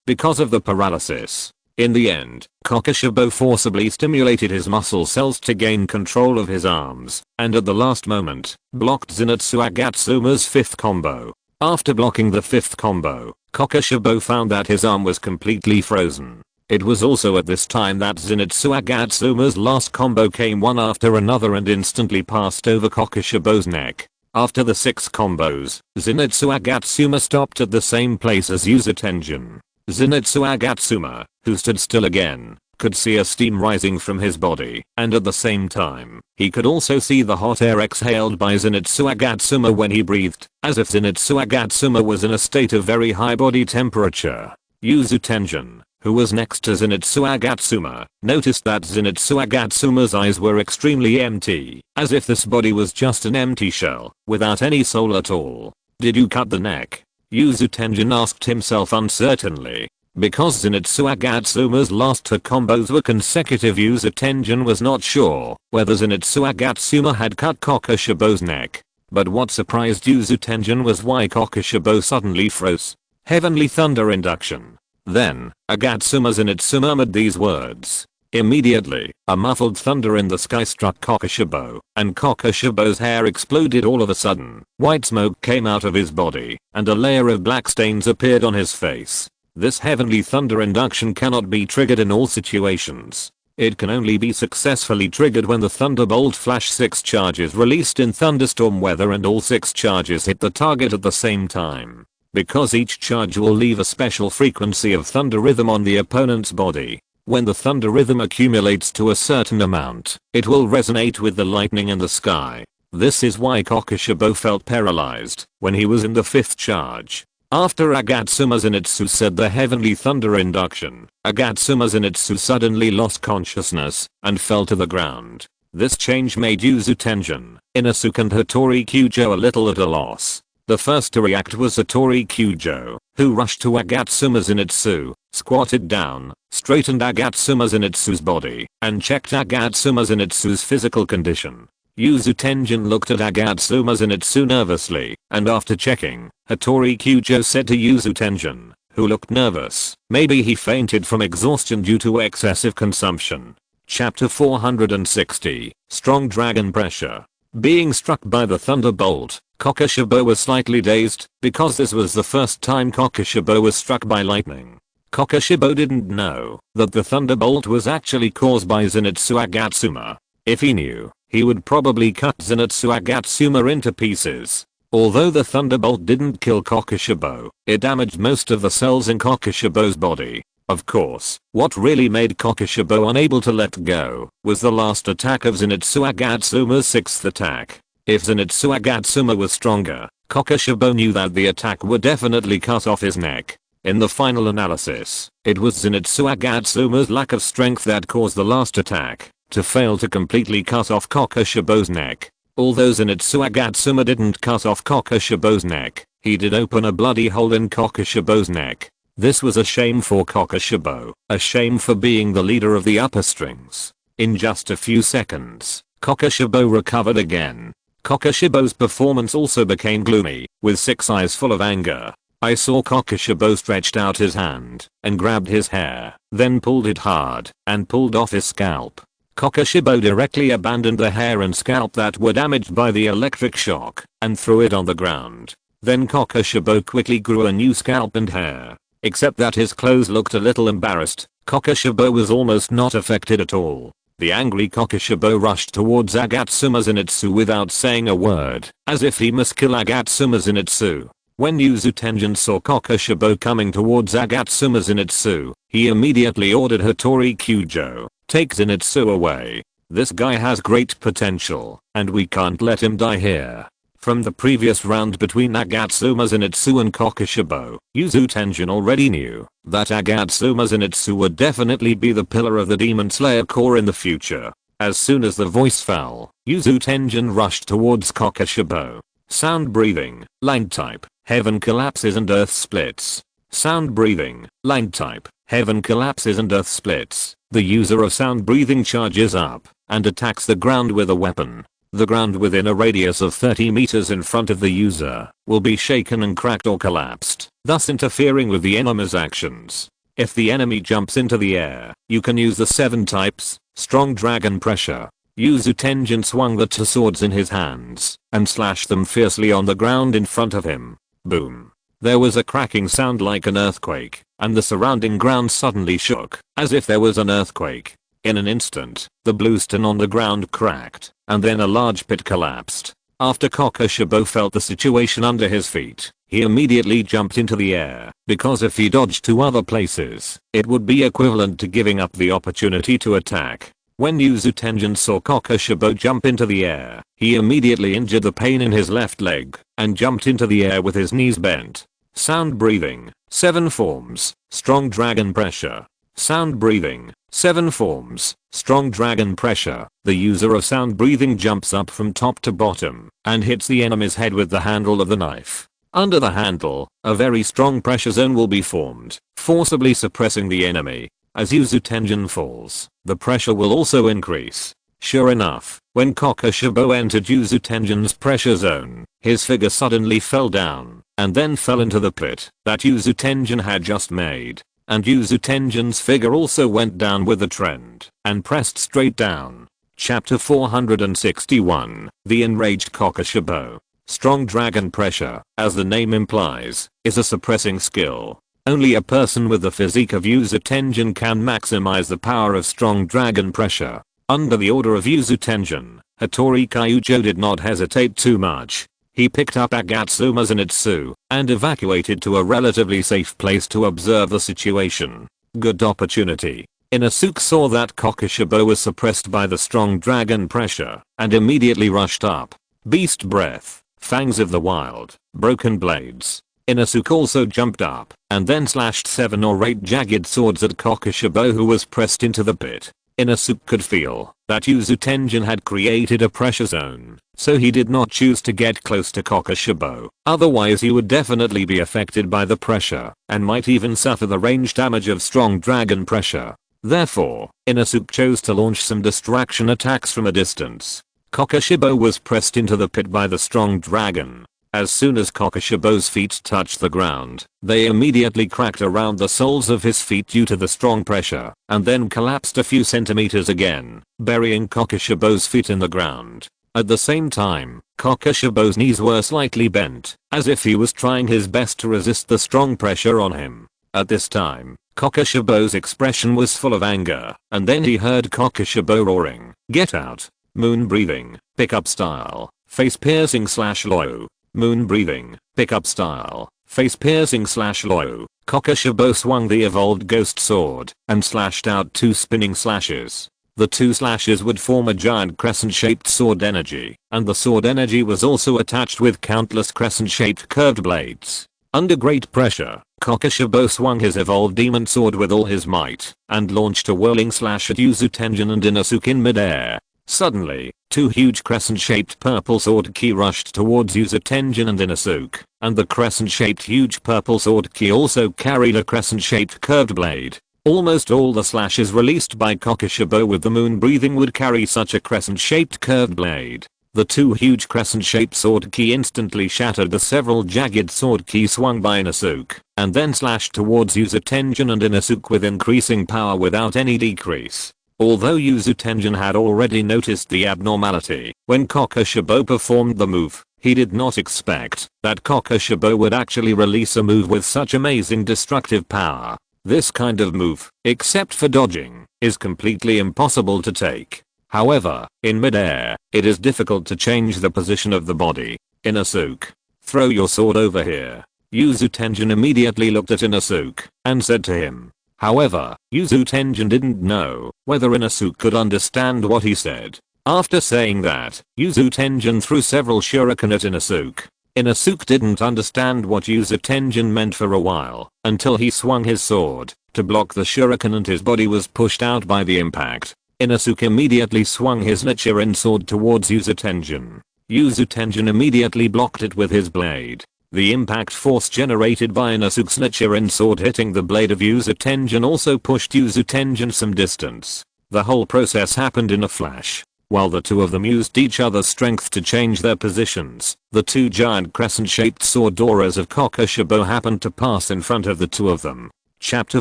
because of the paralysis. In the end, Kokushibo forcibly stimulated his muscle cells to gain control of his arms, and at the last moment, blocked Zenitsu Agatsuma's fifth combo. After blocking the fifth combo, Kokushibo found that his arm was completely frozen. It was also at this time that Zenitsu Agatsuma's last combo came one after another and instantly passed over Kokushibo's neck. After the 6 combos, Zenitsu Agatsuma stopped at the same place as Uzutenjin. Zenitsu Agatsuma, who stood still again, could see a steam rising from his body, and at the same time, he could also see the hot air exhaled by Zenitsu Agatsuma when he breathed, as if Zenitsu Agatsuma was in a state of very high body temperature. Uzutenjin, who was next to Zenitsu Agatsuma, noticed that Zenitsu Agatsuma's eyes were extremely empty, as if this body was just an empty shell, without any soul at all. Did you cut the neck? Uzutenjin asked himself uncertainly. Because Zenitsu Agatsuma's last 2 combos were consecutive, Uzutenjin was not sure whether Zenitsu Agatsuma had cut Kokushibo's neck. But what surprised Uzutenjin was why Kokushibo suddenly froze. Heavenly Thunder Induction. Then, Agatsuma Zenitsu murmured these words. Immediately, a muffled thunder in the sky struck Kokushibo, and Kokushibo's hair exploded all of a sudden. White smoke came out of his body, and a layer of black stains appeared on his face. This Heavenly Thunder Induction cannot be triggered in all situations. It can only be successfully triggered when the Thunderbolt Flash 6 charges released in thunderstorm weather and all 6 charges hit the target at the same time. Because each charge will leave a special frequency of thunder rhythm on the opponent's body. When the thunder rhythm accumulates to a certain amount, it will resonate with the lightning in the sky. This is why Kokushibo felt paralyzed when he was in the 5th charge. After Agatsuma Zenitsu said the Heavenly Thunder Induction, Agatsuma Zenitsu suddenly lost consciousness and fell to the ground. This change made Uzutenjin, Inosuke and Hattori Kyujo a little at a loss. The first to react was Hattori Kyujo, who rushed to Agatsuma Zenitsu, squatted down, straightened Agatsuma Zenitsu's body, and checked Agatsuma Zenitsu's physical condition. Uzutenjin looked at Agatsuma Zenitsu nervously, and after checking, Hattori Kyujo said to Uzutenjin, who looked nervous, maybe he fainted from exhaustion due to excessive consumption. Chapter 460, Strong Dragon Pressure. Being struck by the thunderbolt, Kokushibo was slightly dazed, because this was the first time Kokushibo was struck by lightning. Kokushibo didn't know that the thunderbolt was actually caused by Zenitsu Agatsuma. If he knew, he would probably cut Zenitsu Agatsuma into pieces. Although the thunderbolt didn't kill Kokushibo, it damaged most of the cells in Kokushibo's body. Of course, what really made Kokushibo unable to let go was the last attack of Zenitsu Agatsuma's 6th attack. If Zenitsu Agatsuma was stronger, Kokoshibo knew that the attack would definitely cut off his neck. In the final analysis, it was Zenitsu Agatsuma's lack of strength that caused the last attack to fail to completely cut off Kokoshibo's neck. Although Zenitsu Agatsuma didn't cut off Kokoshibo's neck, he did open a bloody hole in Kokoshibo's neck. This was a shame for Kokoshibo, a shame for being the leader of the upper strings. In just a few seconds, Kokoshibo recovered again. Kokoshibo's performance also became gloomy, with 6 eyes full of anger. I saw Kokoshibo stretched out his hand and grabbed his hair, then pulled it hard and pulled off his scalp. Kokoshibo directly abandoned the hair and scalp that were damaged by the electric shock and threw it on the ground. Then Kokoshibo quickly grew a new scalp and hair. Except that his clothes looked a little embarrassed, Kokoshibo was almost not affected at all. The angry Kokoshibo rushed towards Agatsuma Zenitsu without saying a word, as if he must kill Agatsuma Zenitsu. When Yuzu Tenjin saw Kokoshibo coming towards Agatsuma Zenitsu, he immediately ordered Hattori Kyujo, "Take Zenitsu away. This guy has great potential, and we can't let him die here." From the previous round between Agatsuma Zenitsu and Kokoshibo, Yuzu Tenjin already knew that Agatsuma Zenitsu would definitely be the pillar of the Demon Slayer Corps in the future. As soon as the voice fell, Yuzu Tenjin rushed towards Kokoshibo. Sound breathing, line type, heaven collapses and earth splits. Sound breathing, line type, heaven collapses and earth splits. The user of sound breathing charges up and attacks the ground with a weapon. The ground within a radius of 30 meters in front of the user will be shaken and cracked or collapsed, thus interfering with the enemy's actions. If the enemy jumps into the air, you can use the 7 types, strong dragon pressure. Yuzu Tenjin swung the 2 swords in his hands and slashed them fiercely on the ground in front of him. Boom. There was a cracking sound like an earthquake, and the surrounding ground suddenly shook, as if there was an earthquake. In an instant, the bluestone on the ground cracked, and then a large pit collapsed. After Kokoshibo felt the situation under his feet, he immediately jumped into the air, because if he dodged to other places, it would be equivalent to giving up the opportunity to attack. When Yuzu Tenjin saw Kokoshibo jump into the air, he immediately injured the pain in his left leg and jumped into the air with his knees bent. Sound breathing, 7 forms, strong dragon pressure. Sound breathing, 7 forms, strong dragon pressure. The user of sound breathing jumps up from top to bottom and hits the enemy's head with the handle of the knife. Under the handle, a very strong pressure zone will be formed, forcibly suppressing the enemy. As Yuzu Tenjin falls, the pressure will also increase. Sure enough, when Kokoshibo entered Yuzu Tenjin's pressure zone, his figure suddenly fell down, and then fell into the pit that Yuzu Tenjin had just made. And Yuzu Tenjin's figure also went down with the trend, and pressed straight down. Chapter 461, The Enraged Kokoshibo. Strong dragon pressure, as the name implies, is a suppressing skill. Only a person with the physique of Yuzu Tenjin can maximize the power of strong dragon pressure. Under the order of Yuzu Tenjin, Hattori Kyujo did not hesitate too much. He picked up Agatsuma Zenitsu and evacuated to a relatively safe place to observe the situation. Good opportunity. Inosuke saw that Kokoshibo was suppressed by the strong dragon pressure and immediately rushed up. Beast breath, fangs of the wild, broken blades. Inosuke also jumped up and then slashed 7 or 8 jagged swords at Kokoshibo, who was pressed into the pit. Inosuke could feel that Yuzu Tenjin had created a pressure zone, so he did not choose to get close to Kokoshibo. Otherwise he would definitely be affected by the pressure and might even suffer the range damage of strong dragon pressure. Therefore, Inosuke chose to launch some distraction attacks from a distance. Kokoshibo was pressed into the pit by the strong dragon. As soon as Kokoshibo's feet touched the ground, they immediately cracked around the soles of his feet due to the strong pressure, and then collapsed a few centimeters again, burying Kokoshibo's feet in the ground. At the same time, Kokoshibo's knees were slightly bent, as if he was trying his best to resist the strong pressure on him. At this time, Kokoshibo's expression was full of anger, and then he heard Kokoshibo roaring, "Get out! Moon breathing, pickup style, face piercing / low. Moon breathing, pickup style, face piercing / low." Kokoshibo swung the evolved ghost sword and slashed out 2 spinning slashes. The two slashes would form a giant crescent-shaped sword energy, and the sword energy was also attached with countless crescent-shaped curved blades. Under great pressure, Kokushibo swung his evolved demon sword with all his might, and launched a whirling slash at Yuzu Tenjin and Inosuke in midair. Suddenly, two huge crescent-shaped purple sword ki rushed towards Yuzu Tenjin and Inosuke, and the crescent-shaped huge purple sword ki also carried a crescent-shaped curved blade. Almost all the slashes released by Kokushibo with the moon breathing would carry such a crescent-shaped curved blade. The two huge crescent-shaped sword ki instantly shattered the several jagged sword ki swung by Inosuke, and then slashed towards Yuzu Tenjin and Inosuke with increasing power without any decrease. Although Yuzu Tenjin had already noticed the abnormality when Kokushibo performed the move, he did not expect that Kokushibo would actually release a move with such amazing destructive power. This kind of move, except for dodging, is completely impossible to take. However, in midair, it is difficult to change the position of the body. Inosuke, throw your sword over here. Yuzu Tenjin immediately looked at Inosuke and said to him. However, Yuzu Tenjin didn't know whether Inosuke could understand what he said. After saying that, Yuzu Tenjin threw several shuriken at Inosuke. Inosuke didn't understand what Yuzu Tenjin meant for a while, until he swung his sword to block the shuriken and his body was pushed out by the impact. Inosuke immediately swung his Nichiren sword towards Yuzu Tenjin. Yuzu Tenjin immediately blocked it with his blade. The impact force generated by Inosuke's Nichiren sword hitting the blade of Yuzu Tenjin also pushed Yuzu Tenjin some distance. The whole process happened in a flash. While the two of them used each other's strength to change their positions, the two giant crescent-shaped sword auras of Kokushibo happened to pass in front of the two of them. Chapter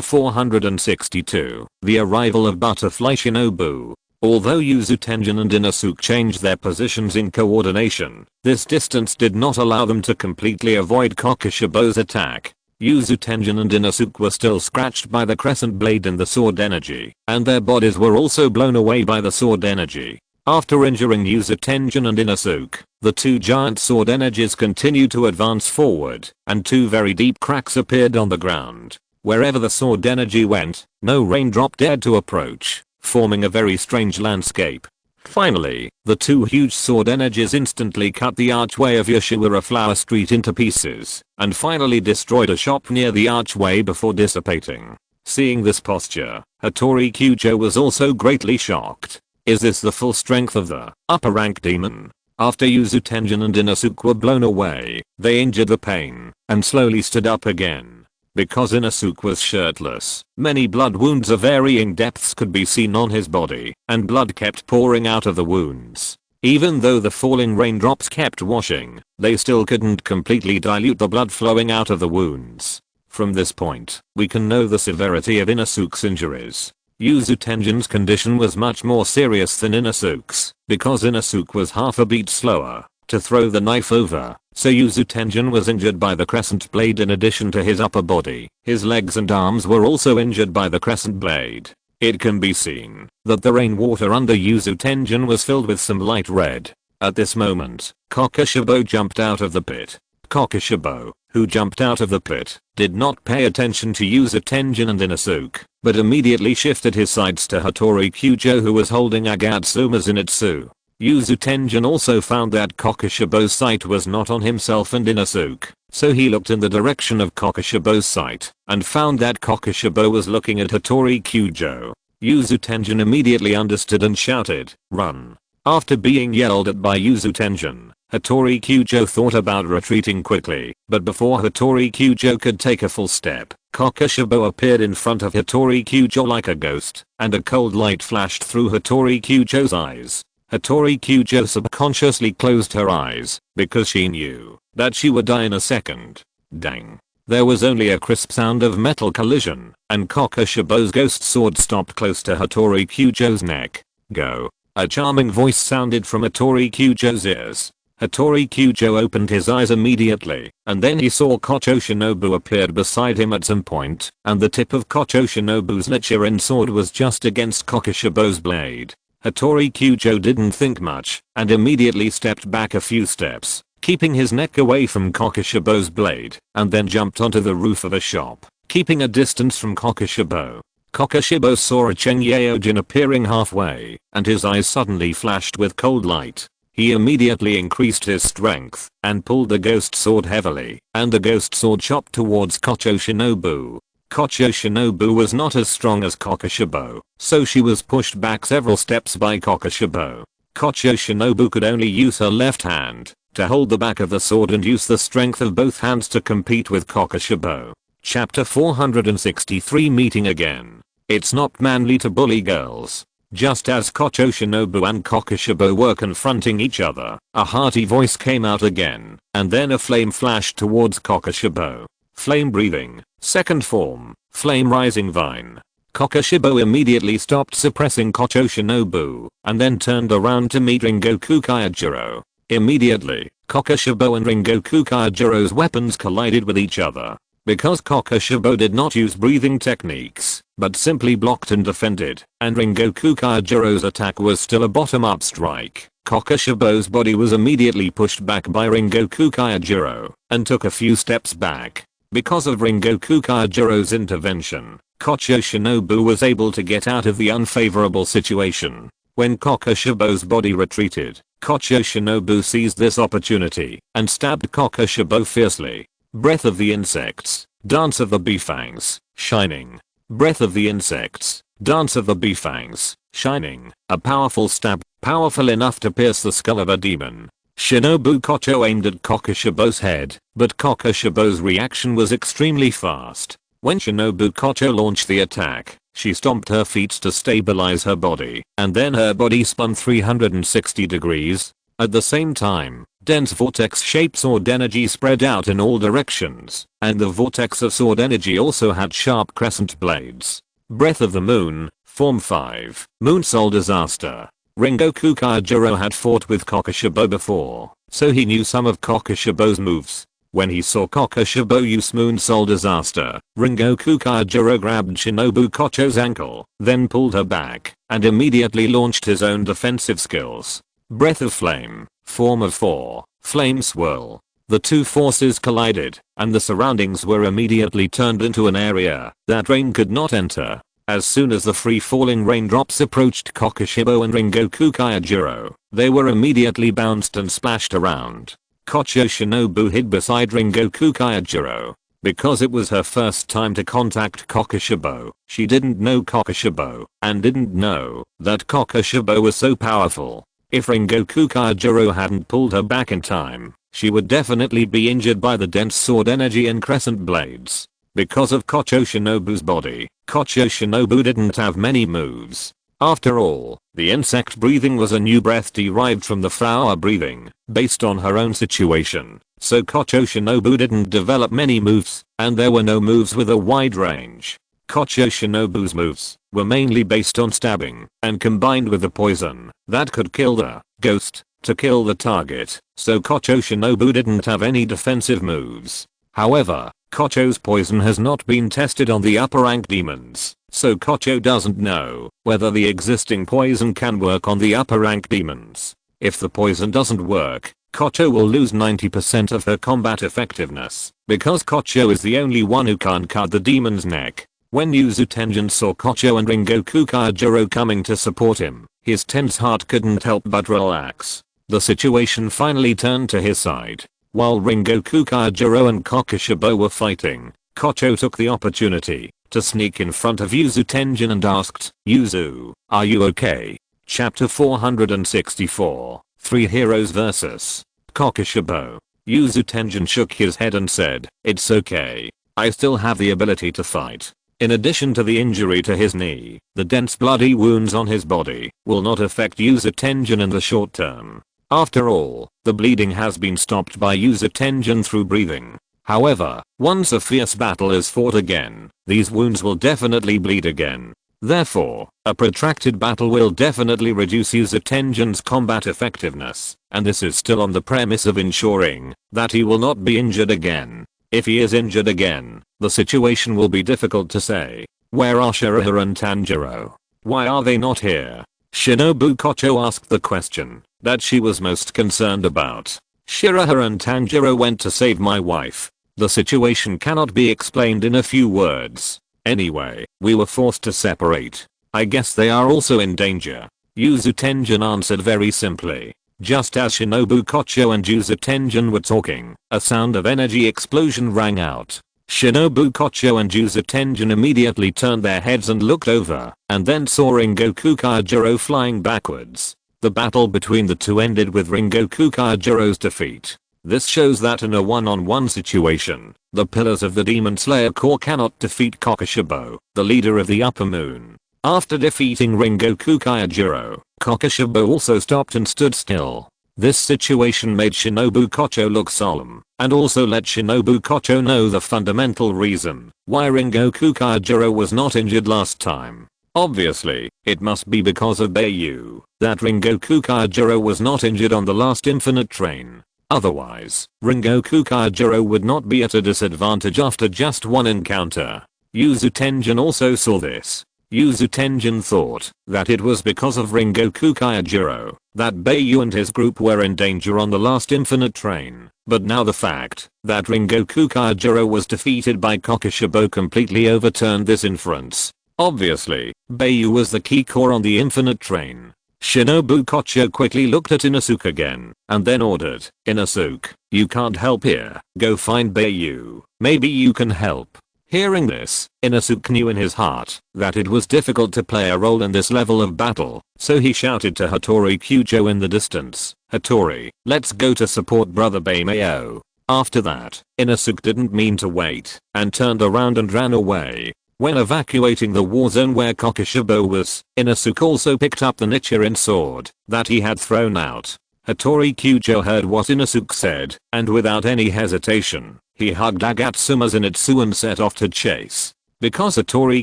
462. The Arrival of Butterfly Shinobu. Although Yuzu Tenjin and Inosuke changed their positions in coordination, this distance did not allow them to completely avoid Kokushibo's attack. Yuzu Tenjin and Inosuke were still scratched by the crescent blade and the sword energy, and their bodies were also blown away by the sword energy. After injuring Yuzu Tenjin and Inosuke, the two giant sword energies continued to advance forward, and two very deep cracks appeared on the ground. Wherever the sword energy went, no raindrop dared to approach, forming a very strange landscape. Finally, the two huge sword energies instantly cut the archway of Yoshiwara Flower Street into pieces, and finally destroyed a shop near the archway before dissipating. Seeing this posture, Hattori Kyujo was also greatly shocked. Is this the full strength of the upper rank demon? After Yuzu Tenjin and Inosuke were blown away, they injured the pain, and slowly stood up again. Because Inosuke was shirtless, many blood wounds of varying depths could be seen on his body, and blood kept pouring out of the wounds. Even though the falling raindrops kept washing, they still couldn't completely dilute the blood flowing out of the wounds. From this point, we can know the severity of Inosuke's injuries. Yuzu Tenjin's condition was much more serious than Inosuke's, because Inosuke was half a beat slower to throw the knife over, so Yuzu Tenjin was injured by the crescent blade in addition to his upper body. His legs and arms were also injured by the crescent blade. It can be seen that the rainwater under Yuzu Tenjin was filled with some light red. At this moment, Kokushibo jumped out of the pit. Kokushibo, who jumped out of the pit, did not pay attention to Yuzu Tenjin and Inosuke, but immediately shifted his sights to Hattori Kyujo who was holding Agatsuma's Zenitsu. Yuzu Tenjin also found that Kokushibo's sight was not on himself and Inosuke, so he looked in the direction of Kokushibo's sight, and found that Kokushibo was looking at Hattori Kyujo. Yuzu Tenjin immediately understood and shouted, "Run!" After being yelled at by Yuzu Tenjin, Hattori Kyujo thought about retreating quickly, but before Hattori Kyujo could take a full step, Kokushibo appeared in front of Hattori Kyujo like a ghost, and a cold light flashed through Hattori Kyujo's eyes. Hattori Kyujo subconsciously closed her eyes, because she knew that she would die in a second. Dang. There was only a crisp sound of metal collision, and Kokushibo's ghost sword stopped close to Hattori Kyujo's neck. Go. A charming voice sounded from Hattori Kyujo's ears. Hattori Kyujo opened his eyes immediately, and then he saw Kocho Shinobu appeared beside him at some point, and the tip of Kocho Shinobu's Nichiren sword was just against Kokushibo's blade. Hattori Kyujo didn't think much, and immediately stepped back a few steps, keeping his neck away from Kokushibo's blade, and then jumped onto the roof of a shop, keeping a distance from Kokushibo. Kokushibo saw a Chengyojin appearing halfway, and his eyes suddenly flashed with cold light. He immediately increased his strength and pulled the ghost sword heavily, and the ghost sword chopped towards Kocho Shinobu. Kocho Shinobu was not as strong as Kokushibo, so she was pushed back several steps by Kokushibo. Kocho Shinobu could only use her left hand to hold the back of the sword and use the strength of both hands to compete with Kokushibo. Chapter 463 Meeting again. It's not manly to bully girls. Just as Kocho Shinobu and Kokushibo were confronting each other, a hearty voice came out again, and then a flame flashed towards Kokushibo. Flame breathing, second form, flame rising vine. Kokushibo immediately stopped suppressing Kocho Shinobu, and then turned around to meet Rengoku Kyojuro. Immediately, Kokushibo and Rengoku Kyojuro's weapons collided with each other. Because Kokushibo did not use breathing techniques, but simply blocked and defended, and Rengoku Kyojuro's attack was still a bottom-up strike, Kokushibo's body was immediately pushed back by Rengoku Kyojuro, and took a few steps back. Because of Rengoku Kyojuro's intervention, Kocho Shinobu was able to get out of the unfavorable situation. When Kokushibo's body retreated, Kocho Shinobu seized this opportunity, and stabbed Kokushibo fiercely. Breath of the insects, dance of the beefangs, shining. Breath of the insects, dance of the beefangs, shining. A powerful stab, powerful enough to pierce the skull of a demon. Shinobu Kocho aimed at Kokushibo's head, but Kokushibo's reaction was extremely fast. When Shinobu Kocho launched the attack, she stomped her feet to stabilize her body, and then her body spun 360 degrees. At the same time, dense vortex-shaped sword energy spread out in all directions, and the vortex of sword energy also had sharp crescent blades. Breath of the Moon, Form 5, Moon Soul Disaster. Rengoku Kyojuro had fought with Kokushibo before, so he knew some of Kokushibo's moves. When he saw Kokushibo use Moon Soul Disaster, Rengoku Kyojuro grabbed Shinobu Kocho's ankle, then pulled her back, and immediately launched his own defensive skills. Breath of Flame, Form of 4, Flame Swirl. The two forces collided, and the surroundings were immediately turned into an area that rain could not enter. As soon as the free-falling raindrops approached Kokushibo and Rengoku Kyojuro, they were immediately bounced and splashed around. Kocho Shinobu hid beside Rengoku Kyojuro. Because it was her first time to contact Kokushibo, she didn't know Kokushibo, and didn't know that Kokushibo was so powerful. If Rengoku Kyojuro hadn't pulled her back in time, she would definitely be injured by the dense sword energy and crescent blades. Because of Kocho Shinobu's body, Kocho Shinobu didn't have many moves. After all, the insect breathing was a new breath derived from the flower breathing, based on her own situation. So Kocho Shinobu didn't develop many moves, and there were no moves with a wide range. Kocho Shinobu's moves were mainly based on stabbing, and combined with the poison that could kill the ghost to kill the target, so Kocho Shinobu didn't have any defensive moves. However, Kocho's poison has not been tested on the upper rank demons, so Kocho doesn't know whether the existing poison can work on the upper rank demons. If the poison doesn't work, Kocho will lose 90% of her combat effectiveness, because Kocho is the only one who can cut the demon's neck. When Yuzu Tenjin saw Kocho and Rengoku Kyojuro coming to support him, his tense heart couldn't help but relax. The situation finally turned to his side. While Rengoku Kyojuro and Kokushibo were fighting, Kocho took the opportunity to sneak in front of Yuzu Tenjin and asked, "Yuzu, are you okay?" Chapter 464, Three Heroes vs. Kokushibo. Yuzu Tenjin shook his head and said, "It's okay. I still have the ability to fight." In addition to the injury to his knee, the dense bloody wounds on his body will not affect Yuzu Tenjin in the short term. After all, the bleeding has been stopped by Yuzu Tenjin through breathing. However, once a fierce battle is fought again, these wounds will definitely bleed again. Therefore, a protracted battle will definitely reduce Yuzu Tenjin's combat effectiveness, and this is still on the premise of ensuring that he will not be injured again. If he is injured again, the situation will be difficult to say. Where are Shiraha and Tanjiro? Why are they not here? Shinobu Kocho asked the question that she was most concerned about. Shiraha and Tanjiro went to save my wife. The situation cannot be explained in a few words. Anyway, we were forced to separate. I guess they are also in danger. Yuzu Tenjin answered very simply. Just as Shinobu Kocho and Yuzu Tenjin were talking, a sound of energy explosion rang out. Shinobu Kocho and Yuzu Tenjin immediately turned their heads and looked over, and then saw Rengoku Kaijiro flying backwards. The battle between the two ended with Rengoku Kaijiro's defeat. This shows that in a one-on-one situation, the pillars of the Demon Slayer Corps cannot defeat Kokushibo, the leader of the Upper Moon. After defeating Rengoku Kaijiro, Kokushibo also stopped and stood still. This situation made Shinobu Kocho look solemn, and also let Shinobu Kocho know the fundamental reason why Rengoku Kaijiro was not injured last time. Obviously, it must be because of Bai Yu that Rengoku Kaijiro was not injured on the last Infinite Train. Otherwise, Rengoku Kaijiro would not be at a disadvantage after just one encounter. Yuzu Tenjin also saw this. Yuzu Tenjin thought that it was because of Rengoku Kaijiro that Bai Yu and his group were in danger on the last Infinite Train, but now the fact that Rengoku Kaijiro was defeated by Kokushibo completely overturned this inference. Obviously, Bai Yu was the key core on the Infinite Train. Shinobu Kocho quickly looked at Inosuke again, and then ordered, "Inosuke, you can't help here, go find Bai Yu, maybe you can help." Hearing this, Inosuke knew in his heart that it was difficult to play a role in this level of battle, so he shouted to Hattori Kyujo in the distance, "Hattori, let's go to support brother Baimayo." After that, Inosuke didn't mean to wait, and turned around and ran away. When evacuating the war zone where Kokushibo was, Inosuke also picked up the Nichiren sword that he had thrown out. Hattori Kyujo heard what Inosuke said, and without any hesitation, he hugged Agatsuma Zenitsu and set off to chase. Because Hattori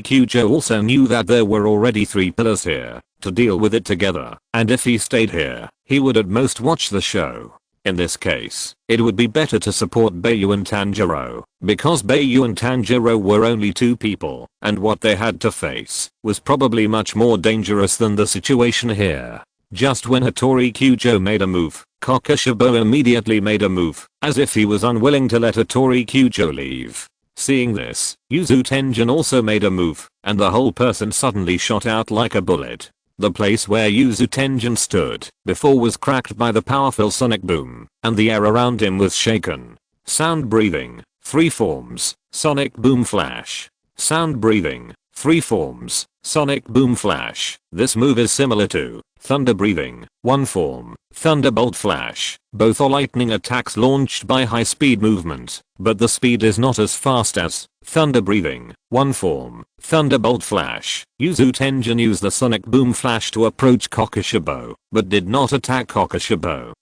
Kyujo also knew that there were already 3 pillars here to deal with it together, and if he stayed here, he would at most watch the show. In this case, it would be better to support Bai Yu and Tanjiro, because Bai Yu and Tanjiro were only 2 people, and what they had to face was probably much more dangerous than the situation here. Just when Hattori Kyujo made a move, Kokushibo immediately made a move, as if he was unwilling to let Hattori Kyujo leave. Seeing this, Yuzu Tenjin also made a move, and the whole person suddenly shot out like a bullet. The place where Yuzu Tenjin stood before was cracked by the powerful sonic boom, and the air around him was shaken. Sound breathing, 3 forms, sonic boom flash. Sound breathing, 3 forms, sonic boom flash. This move is similar to thunder breathing, 1 form, thunderbolt flash. Both are lightning attacks launched by high speed movement, but the speed is not as fast as thunder breathing, 1 form, thunderbolt flash. Yuzu Tenjin used the sonic boom flash to approach Kokushibo, but did not attack Kokushibo,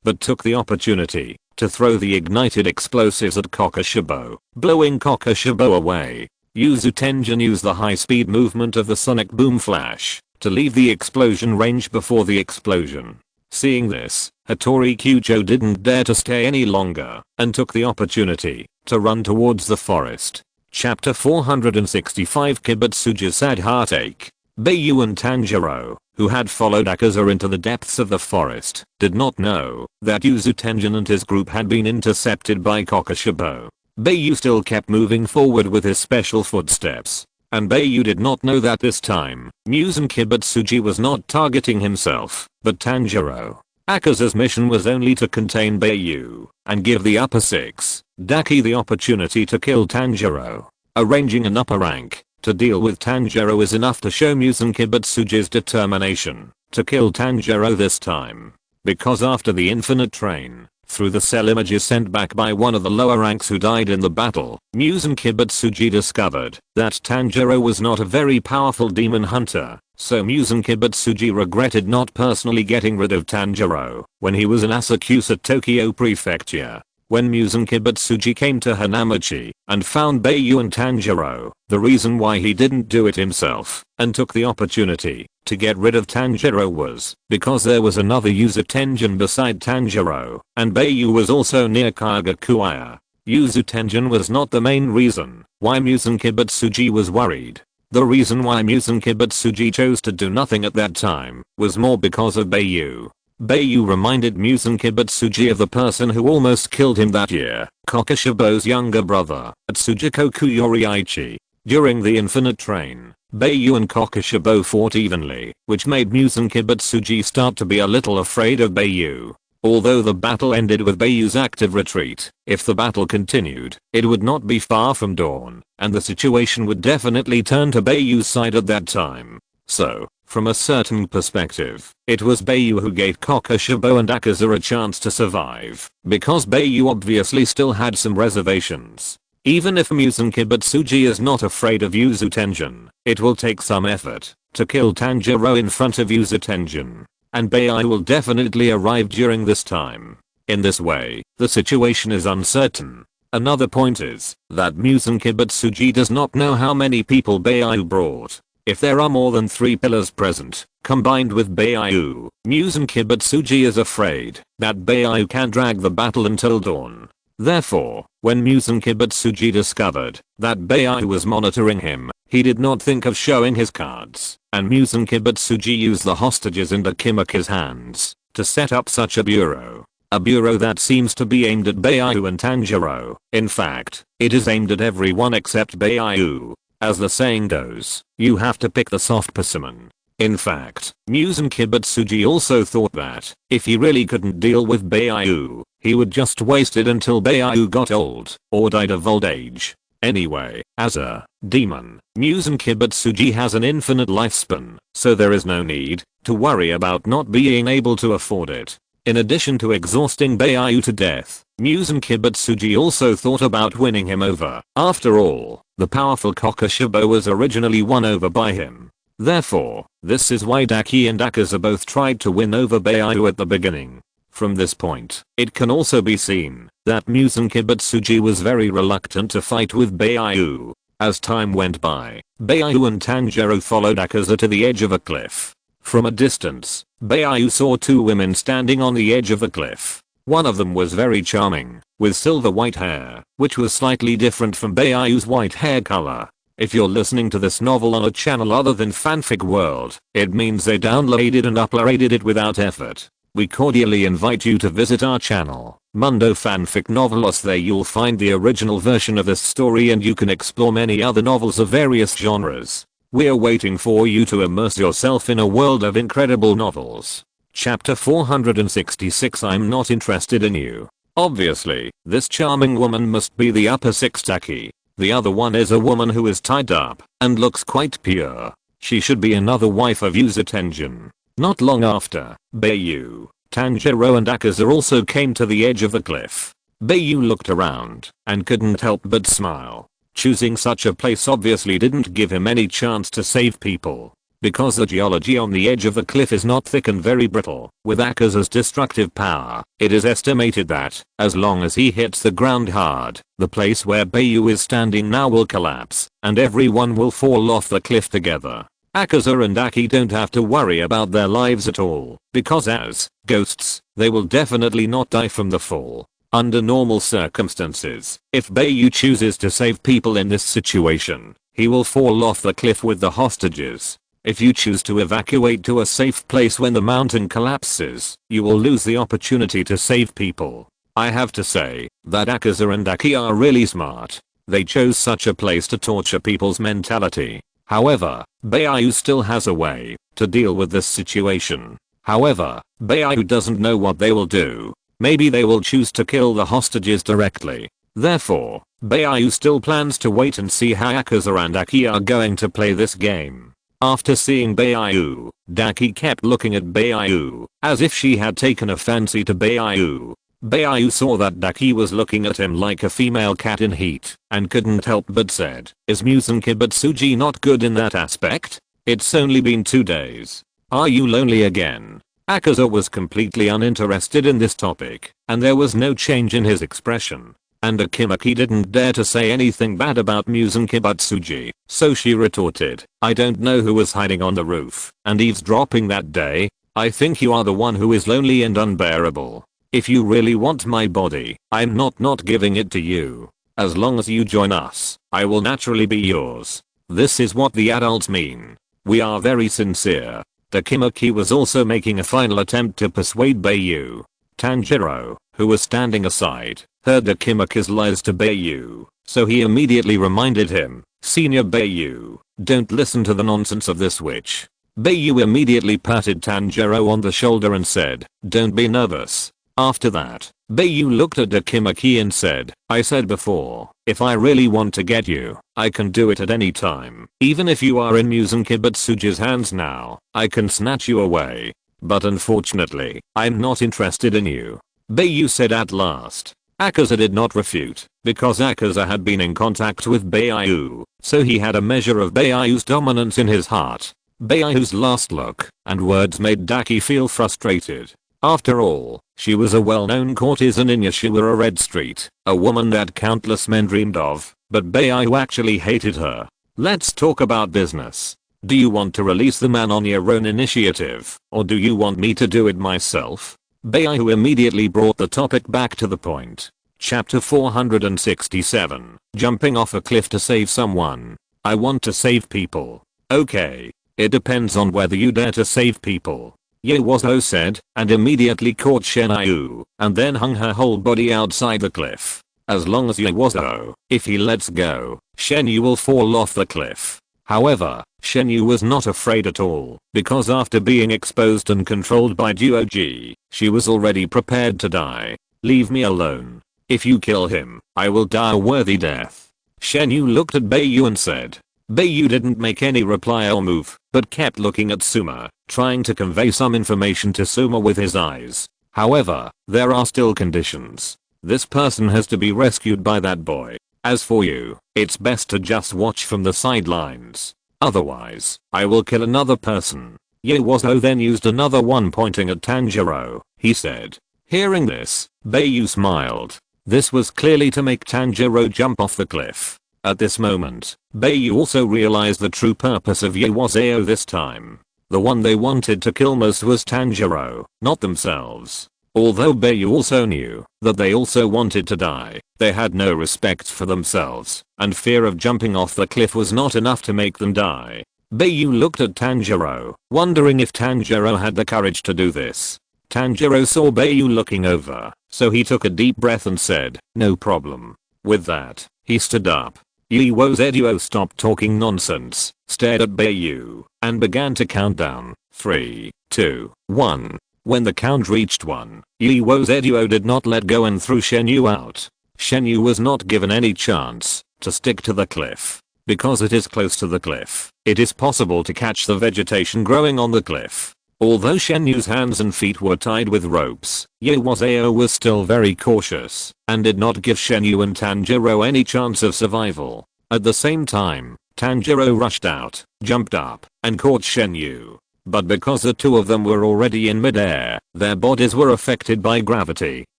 but took the opportunity to throw the ignited explosives at Kokushibo, blowing Kokushibo away. Yuzu Tenjin used the high speed movement of the sonic boom flash to leave the explosion range before the explosion. Seeing this, Hattori Kyujo didn't dare to stay any longer, and took the opportunity to run towards the forest. Chapter 465 Kibutsuji's Sad Heartache. Bai Yu and Tanjiro, who had followed Akaza into the depths of the forest, did not know that Yuzu Tenjin and his group had been intercepted by Kokushibo. Bai Yu still kept moving forward with his special footsteps, and Bai Yu did not know that this time, Muzan Kibutsuji was not targeting himself, but Tanjiro. Akaza's mission was only to contain Bai Yu and give the upper 6 Daki the opportunity to kill Tanjiro. Arranging an upper rank to deal with Tanjiro is enough to show Muzan Kibutsuji's determination to kill Tanjiro this time. Because after the Infinite Train, through the cell images sent back by one of the lower ranks who died in the battle, Muzan Kibutsuji discovered that Tanjiro was not a very powerful demon hunter, so Muzan Kibutsuji regretted not personally getting rid of Tanjiro when he was in Asakusa Tokyo Prefecture. When Muzan Kibutsuji came to Hanamachi and found Bai Yu and Tanjiro, the reason why he didn't do it himself and took the opportunity to get rid of Tanjiro was because there was another Yuzu Tenjin beside Tanjiro, and Bai Yu was also near Kagakuya. Yuzu Tenjin was not the main reason why Muzan Kibutsuji was worried. The reason why Muzan Kibutsuji chose to do nothing at that time was more because of Bai Yu. Bai Yu reminded Muzan Kibutsuji of the person who almost killed him that year, Kokushibo's younger brother, Tsujikoku Yoriichi. During the Infinite Train, Bai Yu and Kokushibo fought evenly, which made Muse and Kibutsuji start to be a little afraid of Bai Yu. Although the battle ended with Bai Yu's active retreat, if the battle continued, it would not be far from dawn, and the situation would definitely turn to Bai Yu's side at that time. So, from a certain perspective, it was Bai Yu who gave Kokushibo and Akaza a chance to survive, because Bai Yu obviously still had some reservations. Even if Muse and Kibutsuji is not afraid of Yuzu Tenjin, it will take some effort to kill Tanjiro in front of Yuzu Tenjin. And Bai Yu will definitely arrive during this time. In this way, the situation is uncertain. Another point is that Muse and Kibutsuji does not know how many people Bai Yu brought. If there are more than 3 pillars present, combined with Bai Yu, Muse and Kibutsuji is afraid that Bai Yu can drag the battle until dawn. Therefore, when Muse and Kibutsuji discovered that Bai Yu was monitoring him, he did not think of showing his cards, and Muse and Kibutsuji used the hostages in Kimaki's hands to set up such a bureau. A bureau that seems to be aimed at Bai Yu and Tanjiro. In fact, it is aimed at everyone except Bai Yu. As the saying goes, you have to pick the soft persimmon. In fact, Muse and Kibutsuji also thought that, if he really couldn't deal with Bai Yu, he would just waste it until Bai Yu got old, or died of old age. Anyway, as a demon, Muse and Kibutsuji has an infinite lifespan, so there is no need to worry about not being able to afford it. In addition to exhausting Bai Yu to death, Muse and Kibutsuji also thought about winning him over. After all, the powerful Kokushibo was originally won over by him. Therefore, this is why Daki and Akaza both tried to win over Bai Yu at the beginning. From this point, it can also be seen that Muse and Kibutsuji was very reluctant to fight with Bai Yu. As time went by, Bai Yu and Tanjiro followed Akaza to the edge of a cliff. From a distance, Bai Yu saw 2 women standing on the edge of a cliff. One of them was very charming, with silver white hair, which was slightly different from Bai Yu's white hair color. If you're listening to this novel on a channel other than Fanfic World, it means they downloaded and uploaded it without effort. We cordially invite you to visit our channel, Mundo Fanfic Novelos. There you'll find the original version of this story and you can explore many other novels of various genres. We're waiting for you to immerse yourself in a world of incredible novels. Chapter 466. I'm not interested in you. Obviously, this charming woman must be the upper 6 Taki. The other one is a woman who is tied up and looks quite pure. She should be another wife of Yuzu Tenjin. Not long after, Bai Yu, Tanjiro and Akaza also came to the edge of the cliff. Bai Yu looked around and couldn't help but smile. Choosing such a place obviously didn't give him any chance to save people. Because the geology on the edge of the cliff is not thick and very brittle, with Akaza's destructive power, it is estimated that, as long as he hits the ground hard, the place where Bai Yu is standing now will collapse, and everyone will fall off the cliff together. Akaza and Aki don't have to worry about their lives at all, because as ghosts, they will definitely not die from the fall. Under normal circumstances, if Bai Yu chooses to save people in this situation, he will fall off the cliff with the hostages. If you choose to evacuate to a safe place when the mountain collapses, you will lose the opportunity to save people. I have to say that Akaza and Aki are really smart. They chose such a place to torture people's mentality. However, Bai Yu still has a way to deal with this situation. However, Bai Yu doesn't know what they will do. Maybe they will choose to kill the hostages directly. Therefore, Bai Yu still plans to wait and see how Akaza and Aki are going to play this game. After seeing Bai Yu, Daki kept looking at Bai Yu, as if she had taken a fancy to Bai Yu. Bai Yu saw that Daki was looking at him like a female cat in heat, and couldn't help but said, "Is Muse and Kibutsuji not good in that aspect? It's only been 2 days. Are you lonely again?" Akaza was completely uninterested in this topic, and there was no change in his expression. And Akimaki didn't dare to say anything bad about Muse and Kibutsuji, so she retorted, "I don't know who was hiding on the roof and eavesdropping that day. I think you are the one who is lonely and unbearable. If you really want my body, I'm not giving it to you. As long as you join us, I will naturally be yours. This is what the adults mean. We are very sincere." Takimaki was also making a final attempt to persuade Bai Yu. Tanjiro, who was standing aside, heard Takimaki's lies to Bai Yu, so he immediately reminded him, Senior Bai Yu, don't listen to the nonsense of this witch. Bai Yu immediately patted Tanjiro on the shoulder and said, don't be nervous. After that, Bai Yu looked at Akimaki and said, I said before, if I really want to get you, I can do it at any time. Even if you are in Muzan Kibutsuji's hands now, I can snatch you away. But unfortunately, I'm not interested in you. Bai Yu said at last. Akaza did not refute, because Akaza had been in contact with Bai Yu, so he had a measure of Bai Yu's dominance in his heart. Bai Yu's last look and words made Daki feel frustrated. After all, she was a well-known courtesan in Yashiwara Red Street, a woman that countless men dreamed of, but Bai Yu actually hated her. Let's talk about business. Do you want to release the man on your own initiative, or do you want me to do it myself? Bai Yu immediately brought the topic back to the point. Chapter 467, Jumping off a cliff to save someone. I want to save people. Okay. It depends on whether you dare to save people. Yewazo said, and immediately caught Shenyu, and then hung her whole body outside the cliff. As long as Yewazo, if he lets go, Shenyu will fall off the cliff. However, Shenyu was not afraid at all, because after being exposed and controlled by Duoji, she was already prepared to die. Leave me alone. If you kill him, I will die a worthy death. Shenyu looked at Bai Yu and said. Bai Yu didn't make any reply or move, but kept looking at Suma, trying to convey some information to Suma with his eyes. However, there are still conditions. This person has to be rescued by that boy. As for you, it's best to just watch from the sidelines. Otherwise, I will kill another person. Yewazo then used another one pointing at Tanjiro, he said. Hearing this, Bai Yu smiled. This was clearly to make Tanjiro jump off the cliff. At this moment, Bai Yu also realized the true purpose of Yewazo this time. The one they wanted to kill most was Tanjiro, not themselves. Although Bai Yu also knew that they also wanted to die, they had no respect for themselves, and fear of jumping off the cliff was not enough to make them die. Bai Yu looked at Tanjiro, wondering if Tanjiro had the courage to do this. Tanjiro saw Bai Yu looking over, so he took a deep breath and said, no problem. With that, he stood up. Yewazo stopped talking nonsense, stared at Bai Yu, and began to count down. 3, 2, 1. When the count reached 1, Yewazo did not let go and threw Shenyu out. Shenyu was not given any chance to stick to the cliff. Because it is close to the cliff, it is possible to catch the vegetation growing on the cliff. Although Shenyu's hands and feet were tied with ropes, Yewazo was still very cautious and did not give Shenyu and Tanjiro any chance of survival. At the same time, Tanjiro rushed out, jumped up, and caught Shenyu. But because the two of them were already in midair, their bodies were affected by gravity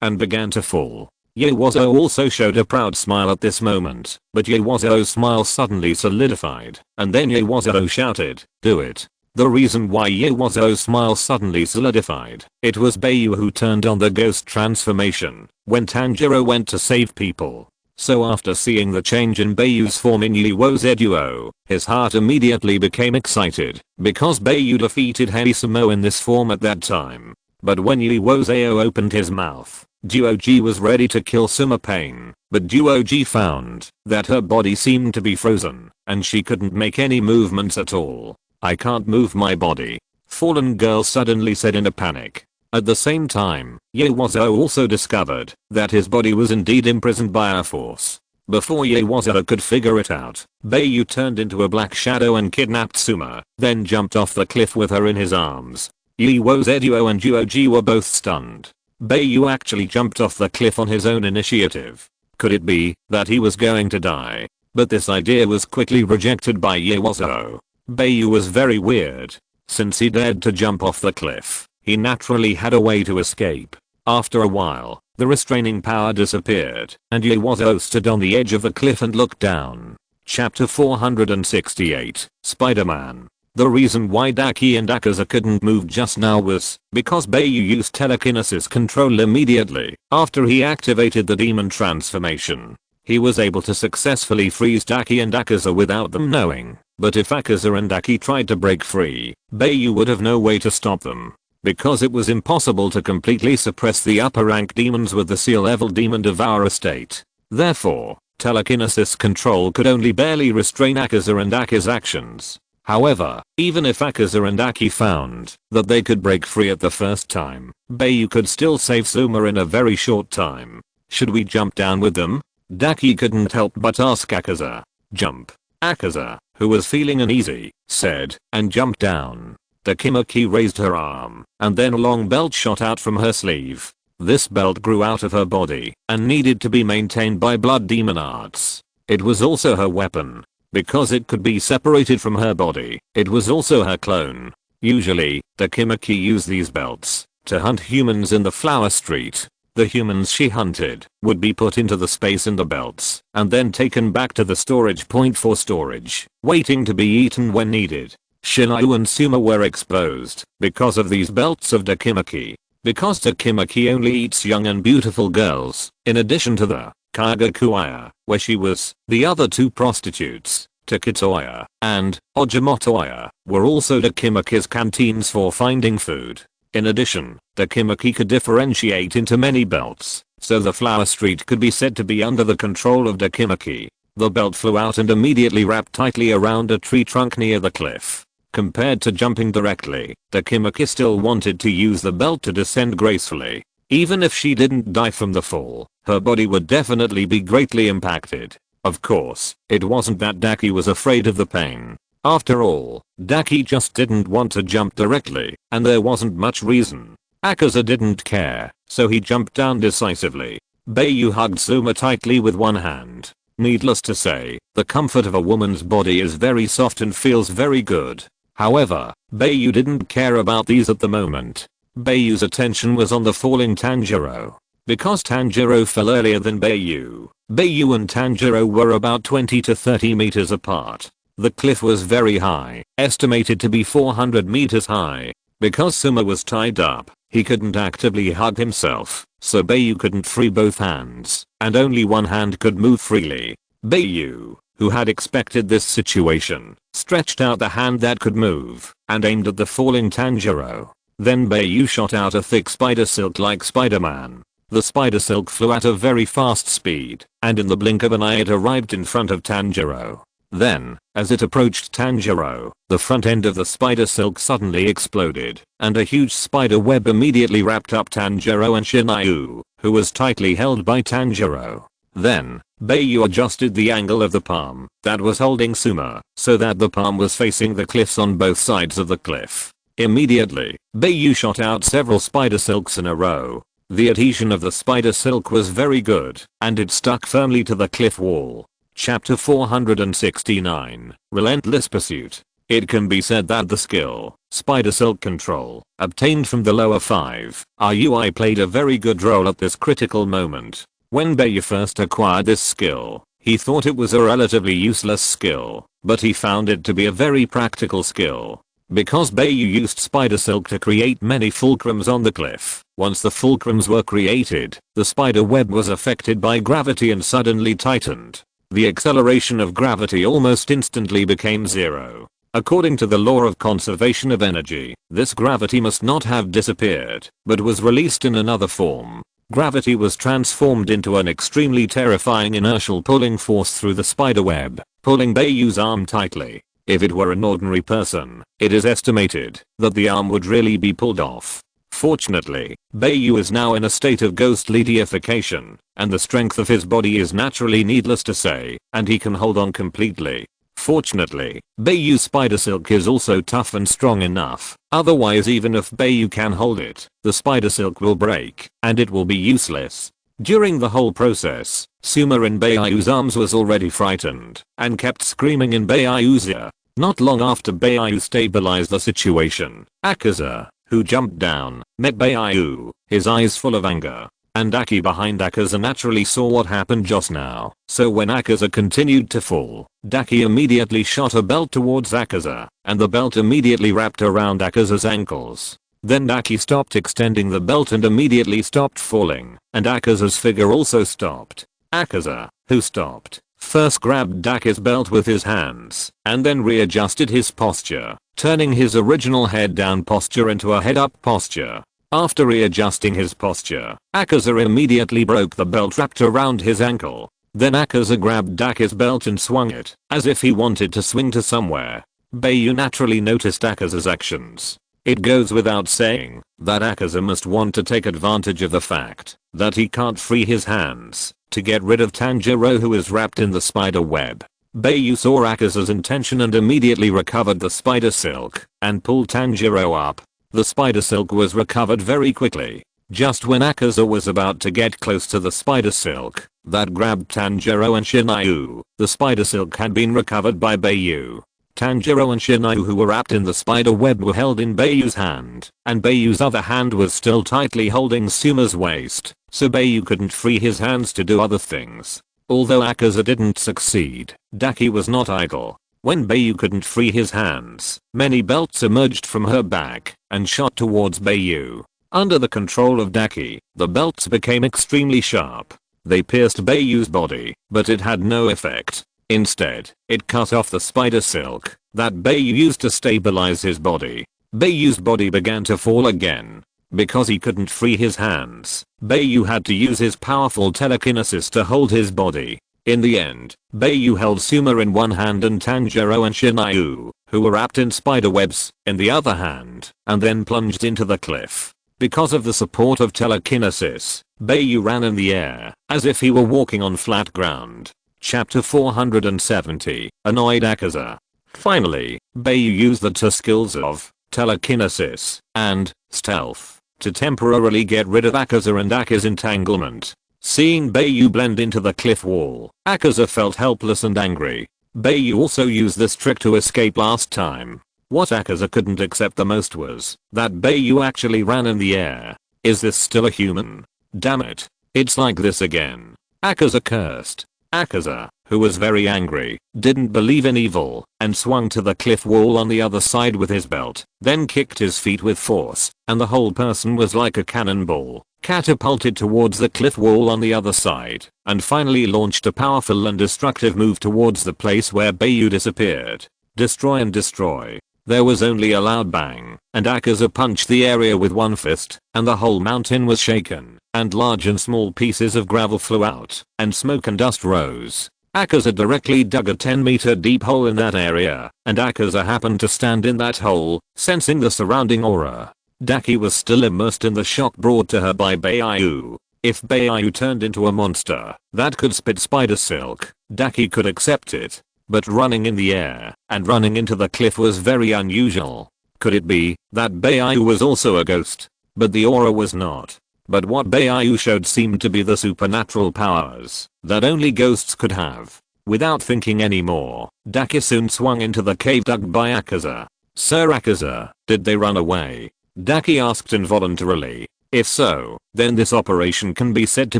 and began to fall. Yewazo also showed a proud smile at this moment, but Yewazo's smile suddenly solidified, and then Yewazo shouted, do it. The reason why Yewazo's smile suddenly solidified, it was Bai Yu who turned on the ghost transformation when Tanjiro went to save people. So after seeing the change in Bai Yu's form in Yewazo, his heart immediately became excited because Bai Yu defeated Heisumo in this form at that time. But when Yewazo opened his mouth, Duoji was ready to kill Suma Pain, but Duoji found that her body seemed to be frozen and she couldn't make any movements at all. I can't move my body. Fallen Girl suddenly said in a panic. At the same time, Yewazo also discovered that his body was indeed imprisoned by a force. Before Yewazo could figure it out, Bai Yu turned into a black shadow and kidnapped Suma, then jumped off the cliff with her in his arms. Yewazo and Duoji were both stunned. Bai Yu actually jumped off the cliff on his own initiative. Could it be that he was going to die? But this idea was quickly rejected by Yewazo. Bai Yu was very weird. Since he dared to jump off the cliff, he naturally had a way to escape. After a while, the restraining power disappeared, and Yewazo stood on the edge of the cliff and looked down. Chapter 468, Spider-Man. The reason why Daki and Akaza couldn't move just now was because Bai Yu used telekinesis control immediately after he activated the demon transformation. He was able to successfully freeze Daki and Akaza without them knowing. But if Akaza and Daki tried to break free, Bai Yu would have no way to stop them. Because it was impossible to completely suppress the upper rank demons with the sea level demon devourer state. Therefore, Telekinesis control could only barely restrain Akaza and Aki's actions. However, even if Akaza and Aki found that they could break free at the first time, Bai Yu could still save Suma in a very short time. Should we jump down with them? Daki couldn't help but ask Akaza. Jump. Akaza, who was feeling uneasy, said, and jumped down. Takimaki raised her arm, and then a long belt shot out from her sleeve. This belt grew out of her body and needed to be maintained by blood demon arts. It was also her weapon. Because it could be separated from her body, it was also her clone. Usually, Takimaki used these belts to hunt humans in the flower street. The humans she hunted would be put into the space in the belts and then taken back to the storage point for storage, waiting to be eaten when needed. Shinayu and Suma were exposed because of these belts of Takimaki. Because Takimaki only eats young and beautiful girls, in addition to the Kagakuya, where she was, the other two prostitutes, Takitoya and Ojimotoya, were also Takimaki's canteens for finding food. In addition, Takimaki could differentiate into many belts, so the flower street could be said to be under the control of Takimaki. The belt flew out and immediately wrapped tightly around a tree trunk near the cliff. Compared to jumping directly, Takimaki still wanted to use the belt to descend gracefully. Even if she didn't die from the fall, her body would definitely be greatly impacted. Of course, it wasn't that Daki was afraid of the pain. After all, Daki just didn't want to jump directly, and there wasn't much reason. Akaza didn't care, so he jumped down decisively. Bai Yu hugged Suma tightly with one hand. Needless to say, the comfort of a woman's body is very soft and feels very good. However, Bai Yu didn't care about these at the moment. Bai Yu's attention was on the falling Tanjiro. Because Tanjiro fell earlier than Bai Yu and Tanjiro were about 20 to 30 meters apart. The cliff was very high, estimated to be 400 meters high. Because Suma was tied up, he couldn't actively hug himself, so Bai Yu couldn't free both hands, and only one hand could move freely. Bai Yu, who had expected this situation, stretched out the hand that could move, and aimed at the falling Tanjiro. Then Bai Yu shot out a thick spider silk like Spider-Man. The spider silk flew at a very fast speed, and in the blink of an eye it arrived in front of Tanjiro. Then, as it approached Tanjiro, the front end of the spider silk suddenly exploded, and a huge spider web immediately wrapped up Tanjiro and Shinayu, who was tightly held by Tanjiro. Then, Bai Yu adjusted the angle of the palm that was holding Suma, so that the palm was facing the cliffs on both sides of the cliff. Immediately, Bai Yu shot out several spider silks in a row. The adhesion of the spider silk was very good, and it stuck firmly to the cliff wall. Chapter 469, Relentless Pursuit. It can be said that the skill, Spider Silk Control, obtained from the lower 5 RUI played a very good role at this critical moment. When Bai Yu first acquired this skill, he thought it was a relatively useless skill, but he found it to be a very practical skill. Because Bai Yu used Spider Silk to create many fulcrums on the cliff, once the fulcrums were created, the spider web was affected by gravity and suddenly tightened. The acceleration of gravity almost instantly became zero. According to the law of conservation of energy, this gravity must not have disappeared, but was released in another form. Gravity was transformed into an extremely terrifying inertial pulling force through the spider web, pulling Bai Yu's arm tightly. If it were an ordinary person, it is estimated that the arm would really be pulled off. Fortunately, Bai Yu is now in a state of ghostly deification, and the strength of his body is naturally needless to say, and he can hold on completely. Fortunately, Bai Yu's spider silk is also tough and strong enough, otherwise even if Bai Yu can hold it, the spider silk will break, and it will be useless. During the whole process, Suma in Bai Yu's arms was already frightened, and kept screaming in Bai Yu's ear. Not long after Bai Yu stabilized the situation, Akaza, who jumped down, met Bai Yu, his eyes full of anger. And Aki behind Akaza naturally saw what happened just now, so when Akaza continued to fall, Daki immediately shot a belt towards Akaza, and the belt immediately wrapped around Akaza's ankles. Then Daki stopped extending the belt and immediately stopped falling, and Akaza's figure also stopped. Akaza, who stopped, first grabbed Daki's belt with his hands, and then readjusted his posture, turning his original head down posture into a head up posture. After readjusting his posture, Akaza immediately broke the belt wrapped around his ankle. Then Akaza grabbed Daki's belt and swung it, as if he wanted to swing to somewhere. Bai Yu naturally noticed Akaza's actions. It goes without saying that Akaza must want to take advantage of the fact that he can't free his hands to get rid of Tanjiro, who is wrapped in the spider web. Bai Yu saw Akaza's intention and immediately recovered the spider silk and pulled Tanjiro up. The spider silk was recovered very quickly. Just when Akaza was about to get close to the spider silk that grabbed Tanjiro and Shinayu, the spider silk had been recovered by Bai Yu. Tanjiro and Shinayu, who were wrapped in the spider web, were held in Bai Yu's hand, and Bai Yu's other hand was still tightly holding Suma's waist, so Bai Yu couldn't free his hands to do other things. Although Akaza didn't succeed, Daki was not idle. When Bai Yu couldn't free his hands, many belts emerged from her back and shot towards Bai Yu. Under the control of Daki, the belts became extremely sharp. They pierced Bai Yu's body, but it had no effect. Instead, it cut off the spider silk that Bai Yu used to stabilize his body. Bai Yu's body began to fall again. Because he couldn't free his hands, Bai Yu had to use his powerful telekinesis to hold his body. In the end, Bai Yu held Suma in one hand and Tanjiro and Shinayu, who were wrapped in spider webs, in the other hand, and then plunged into the cliff. Because of the support of telekinesis, Bai Yu ran in the air, as if he were walking on flat ground. Chapter 470, Annoyed Akaza. Finally, Bai Yu used the two skills of telekinesis and stealth to temporarily get rid of Akaza and Aka's entanglement. Seeing Bai Yu blend into the cliff wall, Akaza felt helpless and angry. Bai Yu also used this trick to escape last time. What Akaza couldn't accept the most was that Bai Yu actually ran in the air. Is this still a human? Damn it. It's like this again. Akaza cursed. Akaza, who was very angry, didn't believe in evil, and swung to the cliff wall on the other side with his belt, then kicked his feet with force, and the whole person was like a cannonball, catapulted towards the cliff wall on the other side, and finally launched a powerful and destructive move towards the place where Bai Yu disappeared. Destroy and destroy. There was only a loud bang, and Akaza punched the area with one fist, and the whole mountain was shaken, and large and small pieces of gravel flew out, and smoke and dust rose. Akaza directly dug a 10-meter deep hole in that area, and Akaza happened to stand in that hole, sensing the surrounding aura. Daki was still immersed in the shock brought to her by Bai Yu. If Bai Yu turned into a monster that could spit spider silk, Daki could accept it. But running in the air and running into the cliff was very unusual. Could it be that Bai Yu was also a ghost? But the aura was not. But what Bai Yu showed seemed to be the supernatural powers that only ghosts could have. Without thinking anymore, Daki soon swung into the cave dug by Akaza. Sir Akaza, did they run away? Daki asked involuntarily. If so, then this operation can be said to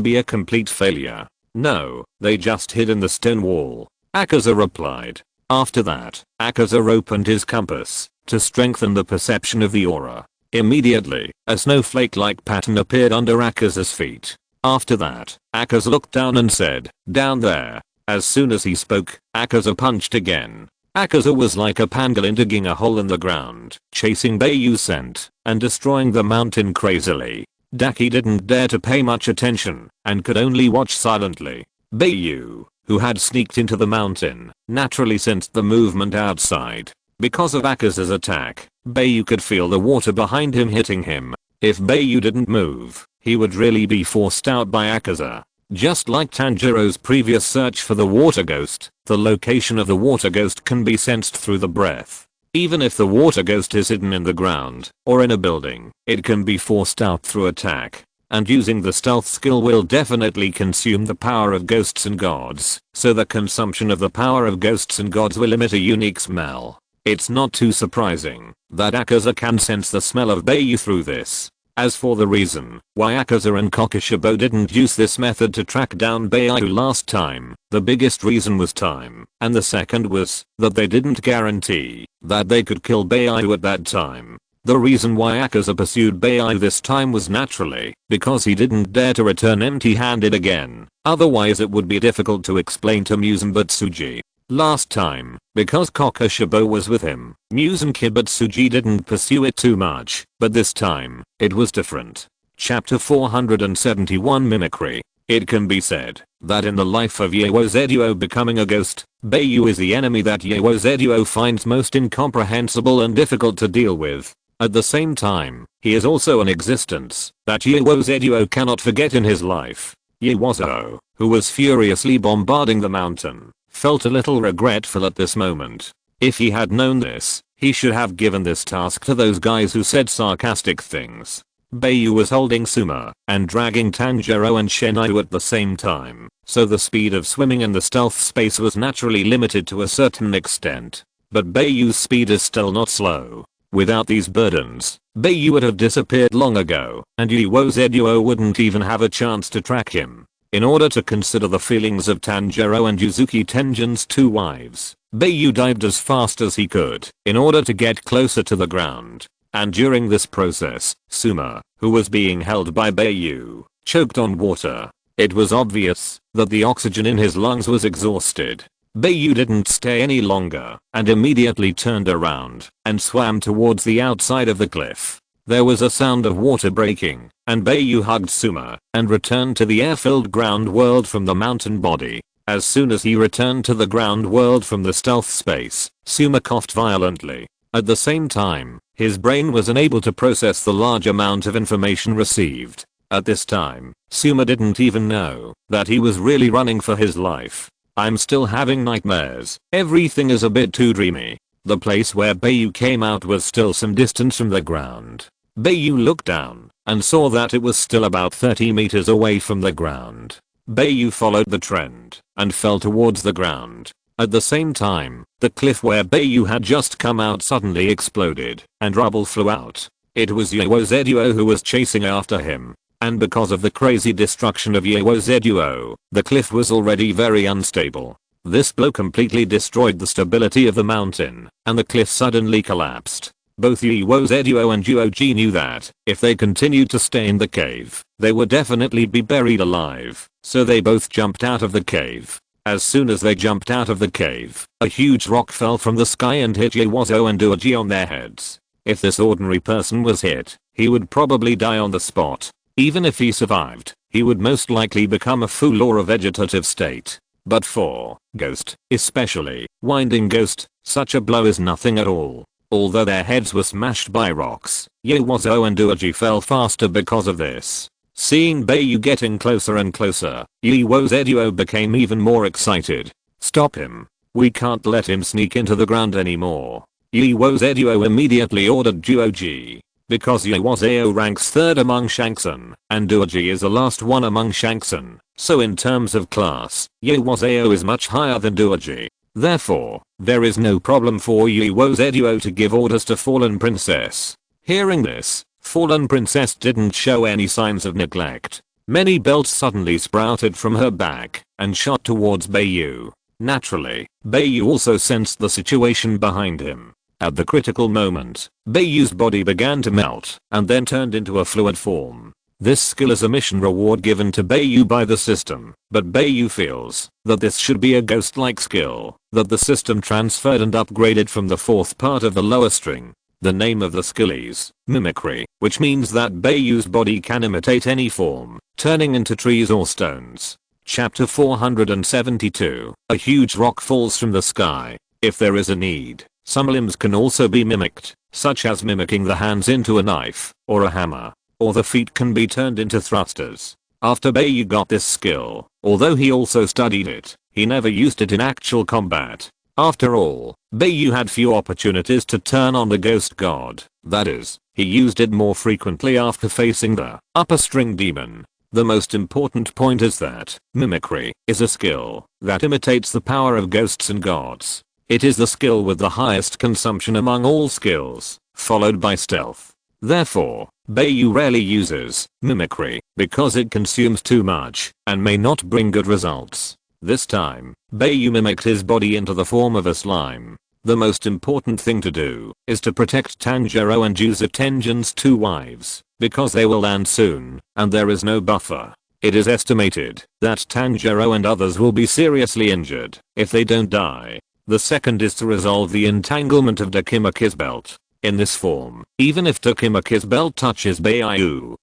be a complete failure. No, they just hid in the stone wall. Akaza replied. After that, Akaza opened his compass to strengthen the perception of the aura. Immediately, a snowflake-like pattern appeared under Akaza's feet. After that, Akaza looked down and said, "Down there." As soon as he spoke, Akaza punched again. Akaza was like a pangolin digging a hole in the ground, chasing Bai Yu's scent, and destroying the mountain crazily. Daki didn't dare to pay much attention, and could only watch silently. Bai Yu, who had sneaked into the mountain, naturally sensed the movement outside. Because of Akaza's attack, Bai Yu could feel the water behind him hitting him. If Bai Yu didn't move, he would really be forced out by Akaza. Just like Tanjiro's previous search for the water ghost, the location of the water ghost can be sensed through the breath. Even if the water ghost is hidden in the ground or in a building, it can be forced out through attack. And using the stealth skill will definitely consume the power of ghosts and gods, so the consumption of the power of ghosts and gods will emit a unique smell. It's not too surprising that Akaza can sense the smell of Bai Yu through this. As for the reason why Akaza and Kokushibo didn't use this method to track down Bai Yu last time, the biggest reason was time, and the second was that they didn't guarantee that they could kill Bai Yu at that time. The reason why Akaza pursued Bai Yu this time was naturally because he didn't dare to return empty-handed again, otherwise it would be difficult to explain to Muse and Butsuji. Last time, because Kokushibo was with him, Muse and Kibutsuji didn't pursue it too much, but this time, it was different. Chapter 471 Mimicry. It can be said that in the life of Yeozeduo becoming a ghost, Bai Yu is the enemy that Yeozeduo finds most incomprehensible and difficult to deal with. At the same time, he is also an existence that Yeozeduo cannot forget in his life. Yeozo, who was furiously bombarding the mountain, felt a little regretful at this moment. If he had known this, he should have given this task to those guys who said sarcastic things. Bai Yu was holding Suma and dragging Tanjiro and Shinayu at the same time, so the speed of swimming in the stealth space was naturally limited to a certain extent. But Bai Yu's speed is still not slow. Without these burdens, Bai Yu would have disappeared long ago, and Yeozeduo wouldn't even have a chance to track him. In order to consider the feelings of Tanjiro and Yuzuki Tenjin's two wives, Bai Yu dived as fast as he could in order to get closer to the ground. And during this process, Suma, who was being held by Bai Yu, choked on water. It was obvious that the oxygen in his lungs was exhausted. Bai Yu didn't stay any longer and immediately turned around and swam towards the outside of the cliff. There was a sound of water breaking, and Bai Yu hugged Suma and returned to the air-filled ground world from the mountain body. As soon as he returned to the ground world from the stealth space, Suma coughed violently. At the same time, his brain was unable to process the large amount of information received. At this time, Suma didn't even know that he was really running for his life. I'm still having nightmares. Everything is a bit too dreamy. The place where Bai Yu came out was still some distance from the ground. Bai Yu looked down and saw that it was still about 30 meters away from the ground. Bai Yu followed the trend and fell towards the ground. At the same time, the cliff where Bai Yu had just come out suddenly exploded and rubble flew out. It was Yeozeduo who was chasing after him. And because of the crazy destruction of Yeozeduo, the cliff was already very unstable. This blow completely destroyed the stability of the mountain, and the cliff suddenly collapsed. Both Yeozeduo and Yuoji knew that, if they continued to stay in the cave, they would definitely be buried alive, so they both jumped out of the cave. As soon as they jumped out of the cave, a huge rock fell from the sky and hit Yeozo and Yuoji on their heads. If this ordinary person was hit, he would probably die on the spot. Even if he survived, he would most likely become a fool or a vegetative state. But for Ghost, especially Winding Ghost, such a blow is nothing at all. Although their heads were smashed by rocks, Yeozo and Yuoji fell faster because of this. Seeing Bai Yu getting closer and closer, Yeozeduo became even more excited. Stop him. We can't let him sneak into the ground anymore. Yeozeduo immediately ordered Yuoji. Because Yeozo ranks 3rd among Shanksen, and Yuoji is the last one among Shanksen, so in terms of class, Yeozo is much higher than Yuoji. Therefore, there is no problem for Yeozeduo to give orders to Fallen Princess. Hearing this, Fallen Princess didn't show any signs of neglect. Many belts suddenly sprouted from her back and shot towards Bai Yu. Naturally, Bai Yu also sensed the situation behind him. At the critical moment, Bai Yu's body began to melt and then turned into a fluid form. This skill is a mission reward given to Bai Yu by the system, but Bai Yu feels that this should be a ghost-like skill that the system transferred and upgraded from the 4th part of the lower string. The name of the skill is Mimicry, which means that Bai Yu's body can imitate any form, turning into trees or stones. Chapter 472. A huge rock falls from the sky. If there is a need, some limbs can also be mimicked, such as mimicking the hands into a knife or a hammer, or the feet can be turned into thrusters. After Bai Yu got this skill, although he also studied it, he never used it in actual combat. After all, Bai Yu had few opportunities to turn on the ghost god, that is, he used it more frequently after facing the upper string demon. The most important point is that mimicry is a skill that imitates the power of ghosts and gods. It is the skill with the highest consumption among all skills, followed by stealth. Therefore, Bai Yu rarely uses mimicry because it consumes too much and may not bring good results. This time, Bai Yu mimicked his body into the form of a slime. The most important thing to do is to protect Tanjiro and Yuzuki Tenjin's two wives, because they will land soon, and there is no buffer. It is estimated that Tanjiro and others will be seriously injured if they don't die. The second is to resolve the entanglement of Dakimaki's belt. In this form, even if Tokimaki's belt touches Bai Yu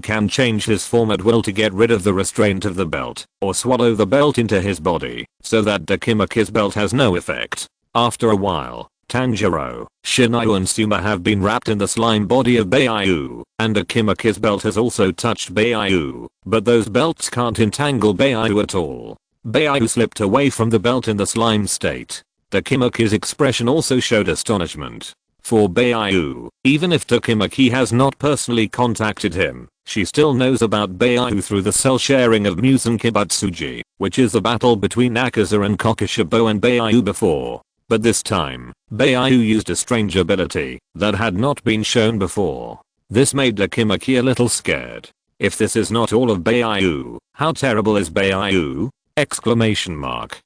can change his form at will to get rid of the restraint of the belt, or swallow the belt into his body, so that Tokimaki's belt has no effect. After a while, Tanjiro, Shinayu and Suma have been wrapped in the slime body of Bai Yu, and Tokimaki's belt has also touched Bai Yu, but those belts can't entangle Bai Yu at all. Bai Yu slipped away from the belt in the slime state. Tokimaki's expression also showed astonishment. For Bai Yu, even if Tokimaki has not personally contacted him, she still knows about Bai Yu through the cell sharing of Musen Kibatsuji, which is a battle between Akaza and Kokushibo and Bai Yu before. But this time, Bai Yu used a strange ability that had not been shown before. This made Tokimaki a little scared. If this is not all of Bai Yu, how terrible is Bai Yu? Exclamation mark.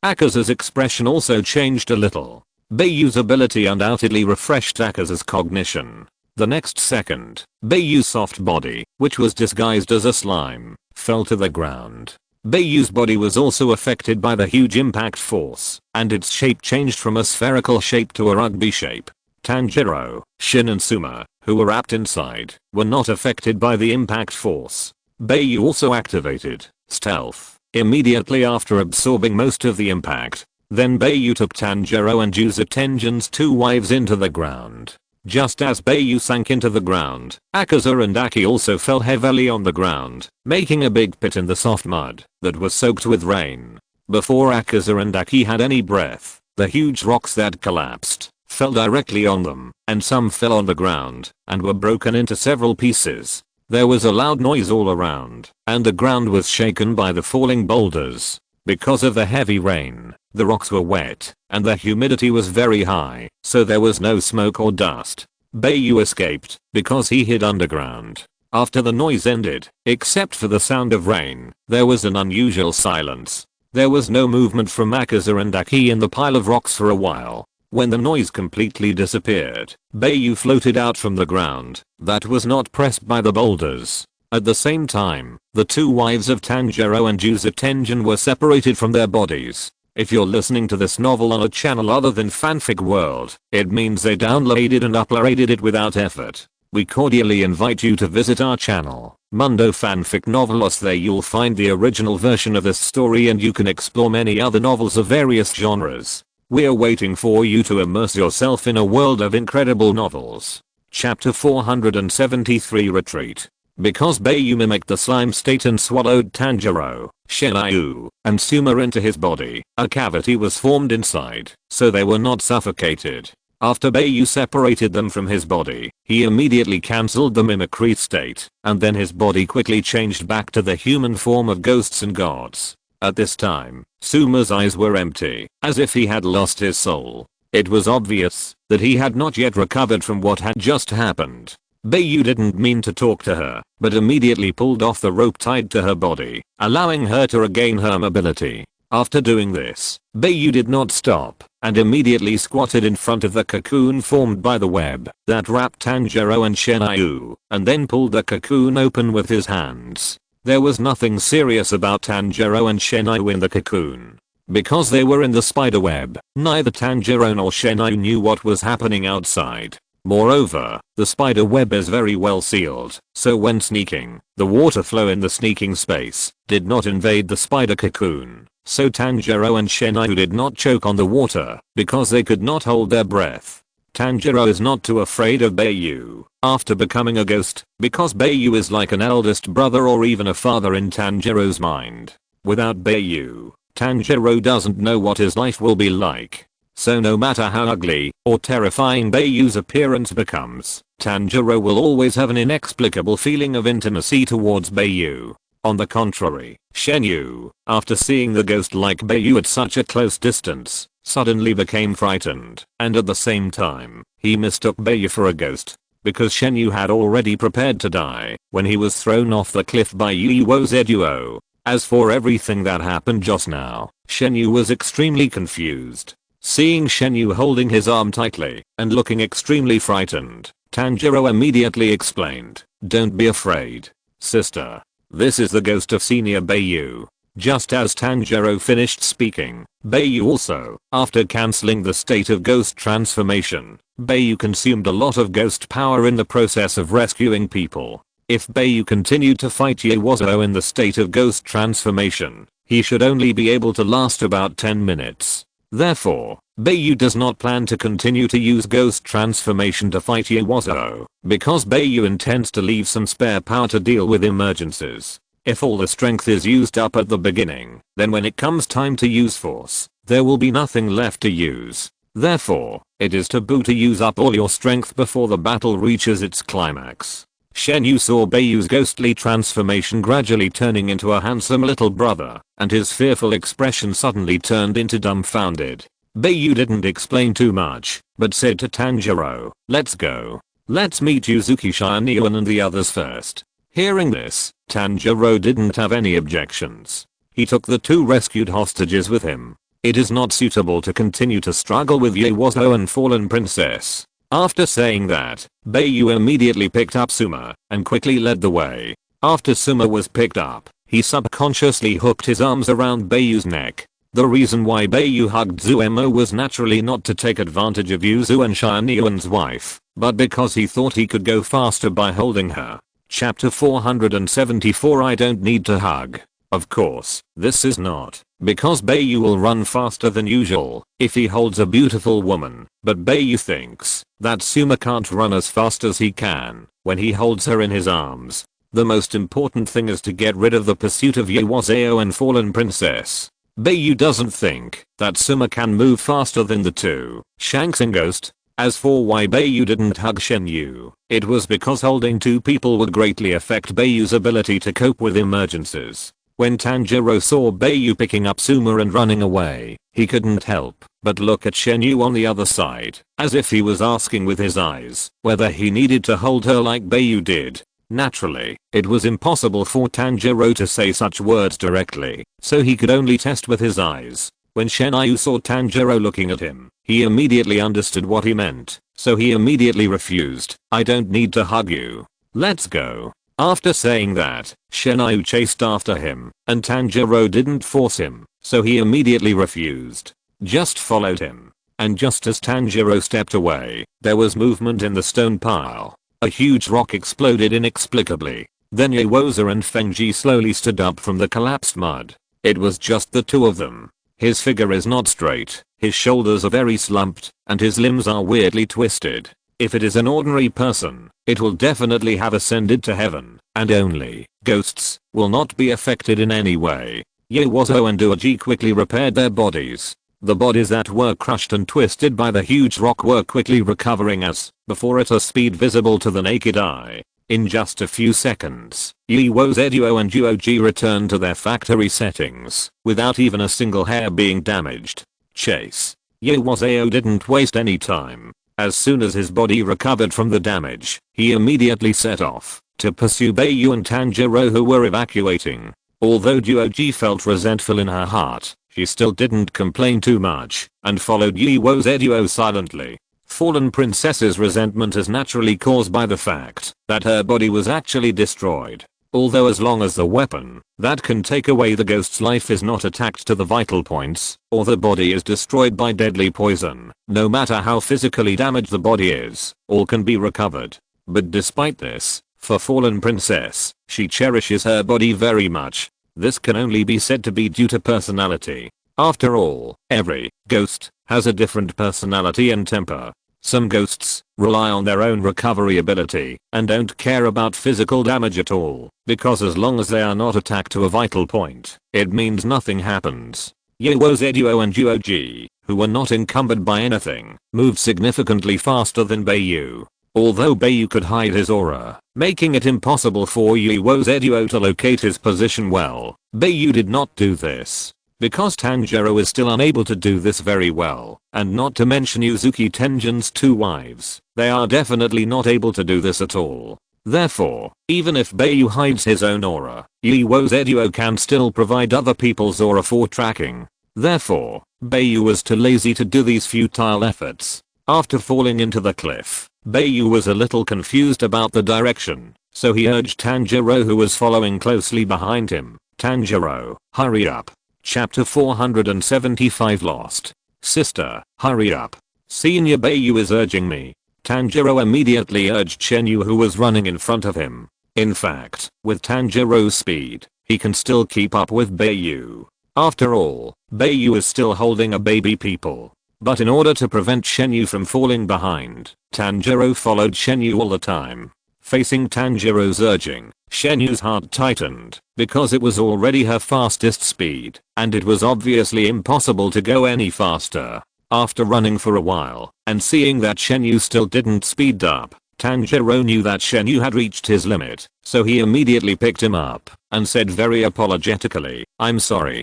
Akaza's expression also changed a little. Bai Yu's ability undoubtedly refreshed Akaza's cognition. The next second, Bai Yu's soft body, which was disguised as a slime, fell to the ground. Bai Yu's body was also affected by the huge impact force, and its shape changed from a spherical shape to a rugby shape. Tanjiro, Shin and Suma, who were wrapped inside, were not affected by the impact force. Bai Yu also activated stealth immediately after absorbing most of the impact. Then Bai Yu took Tanjiro and Juza Tenjin's two wives into the ground. Just as Bai Yu sank into the ground, Akaza and Aki also fell heavily on the ground, making a big pit in the soft mud that was soaked with rain. Before Akaza and Aki had any breath, the huge rocks that collapsed fell directly on them, and some fell on the ground and were broken into several pieces. There was a loud noise all around, and the ground was shaken by the falling boulders. Because of the heavy rain, the rocks were wet, and the humidity was very high, so there was no smoke or dust. Bai Yu escaped, because he hid underground. After the noise ended, except for the sound of rain, there was an unusual silence. There was no movement from Akaza and Aki in the pile of rocks for a while. When the noise completely disappeared, Bai Yu floated out from the ground, that was not pressed by the boulders. At the same time, the two wives of Tanjiro and Juza Tenjin were separated from their bodies. If you're listening to this novel on a channel other than Fanfic World, it means they downloaded and uploaded it without effort. We cordially invite you to visit our channel, Mundo Fanfic Novelos. There you'll find the original version of this story and you can explore many other novels of various genres. We're waiting for you to immerse yourself in a world of incredible novels. Chapter 473 Retreat. Because Bai Yu mimicked the slime state and swallowed Tanjiro, Shinayu, and Suma into his body, a cavity was formed inside, so they were not suffocated. After Bai Yu separated them from his body, he immediately cancelled the mimicry state, and then his body quickly changed back to the human form of ghosts and gods. At this time, Suma's eyes were empty, as if he had lost his soul. It was obvious that he had not yet recovered from what had just happened. Bai Yu didn't mean to talk to her, but immediately pulled off the rope tied to her body, allowing her to regain her mobility. After doing this, Bai Yu did not stop, and immediately squatted in front of the cocoon formed by the web that wrapped Tanjiro and Shinayu, and then pulled the cocoon open with his hands. There was nothing serious about Tanjiro and Shinayu in the cocoon. Because they were in the spider web, neither Tanjiro nor Shinayu knew what was happening outside. Moreover, the spider web is very well sealed, so when sneaking, the water flow in the sneaking space did not invade the spider cocoon. So Tanjiro and Shinayu did not choke on the water, because they could not hold their breath. Tanjiro is not too afraid of Bai Yu after becoming a ghost, because Bai Yu is like an eldest brother or even a father in Tanjiro's mind. Without Bai Yu, Tanjiro doesn't know what his life will be like. So no matter how ugly or terrifying Bai Yu's appearance becomes, Tanjiro will always have an inexplicable feeling of intimacy towards Bai Yu. On the contrary, Shenyu, after seeing the ghost like Bai Yu at such a close distance, suddenly became frightened, and at the same time, he mistook Bai Yu for a ghost, because Shenyu had already prepared to die when he was thrown off the cliff by Yuo Zeduo. As for everything that happened just now, Shenyu was extremely confused. Seeing Shenyu holding his arm tightly and looking extremely frightened, Tanjiro immediately explained, "Don't be afraid, sister. This is the ghost of senior Bai Yu. Just as Tanjiro finished speaking, Bai Yu also, after cancelling the state of ghost transformation, Bai Yu consumed a lot of ghost power in the process of rescuing people. If Bai Yu continued to fight Yaiba in the state of ghost transformation, he should only be able to last about 10 minutes. Therefore, Bai Yu does not plan to continue to use ghost transformation to fight Yaiba, because Bai Yu intends to leave some spare power to deal with emergencies. If all the strength is used up at the beginning, then when it comes time to use force, there will be nothing left to use. Therefore, it is taboo to use up all your strength before the battle reaches its climax. Shenyu saw Bai Yu's ghostly transformation gradually turning into a handsome little brother, and his fearful expression suddenly turned into dumbfounded. Bai Yu didn't explain too much, but said to Tanjiro, "Let's go. Let's meet Uzuki Shinyuan and the others first." Hearing this, Tanjiro didn't have any objections. He took the 2 rescued hostages with him. It is not suitable to continue to struggle with Yaiba and Fallen Princess. After saying that, Bai Yu immediately picked up Suma and quickly led the way. After Suma was picked up, he subconsciously hooked his arms around Bai Yu's neck. The reason why Bai Yu hugged Zuemo was naturally not to take advantage of Yuzu and Shinyuan's wife, but because he thought he could go faster by holding her. Chapter 474 I don't need to hug. Of course, this is not, because Bai Yu will run faster than usual if he holds a beautiful woman, but Bai Yu thinks that Suma can't run as fast as he can when he holds her in his arms. The most important thing is to get rid of the pursuit of Yaiba and Fallen Princess. Bai Yu doesn't think that Suma can move faster than the 2, Shanks and Ghost. As for why Bai Yu didn't hug Shenyu, it was because holding 2 people would greatly affect Bai Yu's ability to cope with emergencies. When Tanjiro saw Bai Yu picking up Suma and running away, he couldn't help but look at Shenyu on the other side, as if he was asking with his eyes whether he needed to hold her like Bai Yu did. Naturally, it was impossible for Tanjiro to say such words directly, so he could only test with his eyes. When Shenyu saw Tanjiro looking at him, he immediately understood what he meant, so he immediately refused. "I don't need to hug you. Let's go." After saying that, Shenyu chased after him, and Tanjiro didn't force him, so he immediately refused. Just followed him. And just as Tanjiro stepped away, there was movement in the stone pile. A huge rock exploded inexplicably. Then Yaiba and Fengji slowly stood up from the collapsed mud. It was just the 2 of them. His figure is not straight, his shoulders are very slumped, and his limbs are weirdly twisted. If it is an ordinary person, it will definitely have ascended to heaven, and only ghosts will not be affected in any way. Yaiba and Duoji quickly repaired their bodies. The bodies that were crushed and twisted by the huge rock were quickly recovering as before at a speed visible to the naked eye. In just a few seconds, Yaiba and Duoji returned to their factory settings, without even a single hair being damaged. Chase. Yaiba didn't waste any time. As soon as his body recovered from the damage, he immediately set off to pursue Bai Yu and Tanjiro, who were evacuating. Although Duoji felt resentful in her heart, she still didn't complain too much and followed Yaiba silently. Fallen Princess's resentment is naturally caused by the fact that her body was actually destroyed. Although as long as the weapon that can take away the ghost's life is not attacked to the vital points, or the body is destroyed by deadly poison, no matter how physically damaged the body is, all can be recovered. But despite this, for Fallen Princess, she cherishes her body very much. This can only be said to be due to personality. After all, every ghost has a different personality and temper. Some ghosts rely on their own recovery ability and don't care about physical damage at all, because as long as they are not attacked to a vital point, it means nothing happens. Yaiba and Duoji, who were not encumbered by anything, moved significantly faster than Bai Yu. Although Bai Yu could hide his aura, making it impossible for Yaiba to locate his position well, Bai Yu did not do this. Because Tanjiro is still unable to do this very well, and not to mention Uzuki Tenjin's 2 wives, they are definitely not able to do this at all. Therefore, even if Bai Yu hides his own aura, Yaiba can still provide other people's aura for tracking. Therefore, Bai Yu was too lazy to do these futile efforts. After falling into the cliff, Bai Yu was a little confused about the direction, so he urged Tanjiro, who was following closely behind him, Tanjiro, hurry up. Chapter 475 Lost. Sister, hurry up. Senior Bai Yu is urging me. Tanjiro immediately urged Shenyu, who was running in front of him. In fact, with Tanjiro's speed, he can still keep up with Bai Yu. After all, Bai Yu is still holding a baby people. But in order to prevent Shenyu from falling behind, Tanjiro followed Shenyu all the time. Facing Tanjiro's urging, Shenyu's heart tightened, because it was already her fastest speed, and it was obviously impossible to go any faster. After running for a while, and seeing that Shenyu still didn't speed up, Tanjiro knew that Shenyu had reached his limit, so he immediately picked him up, and said very apologetically, "I'm sorry!"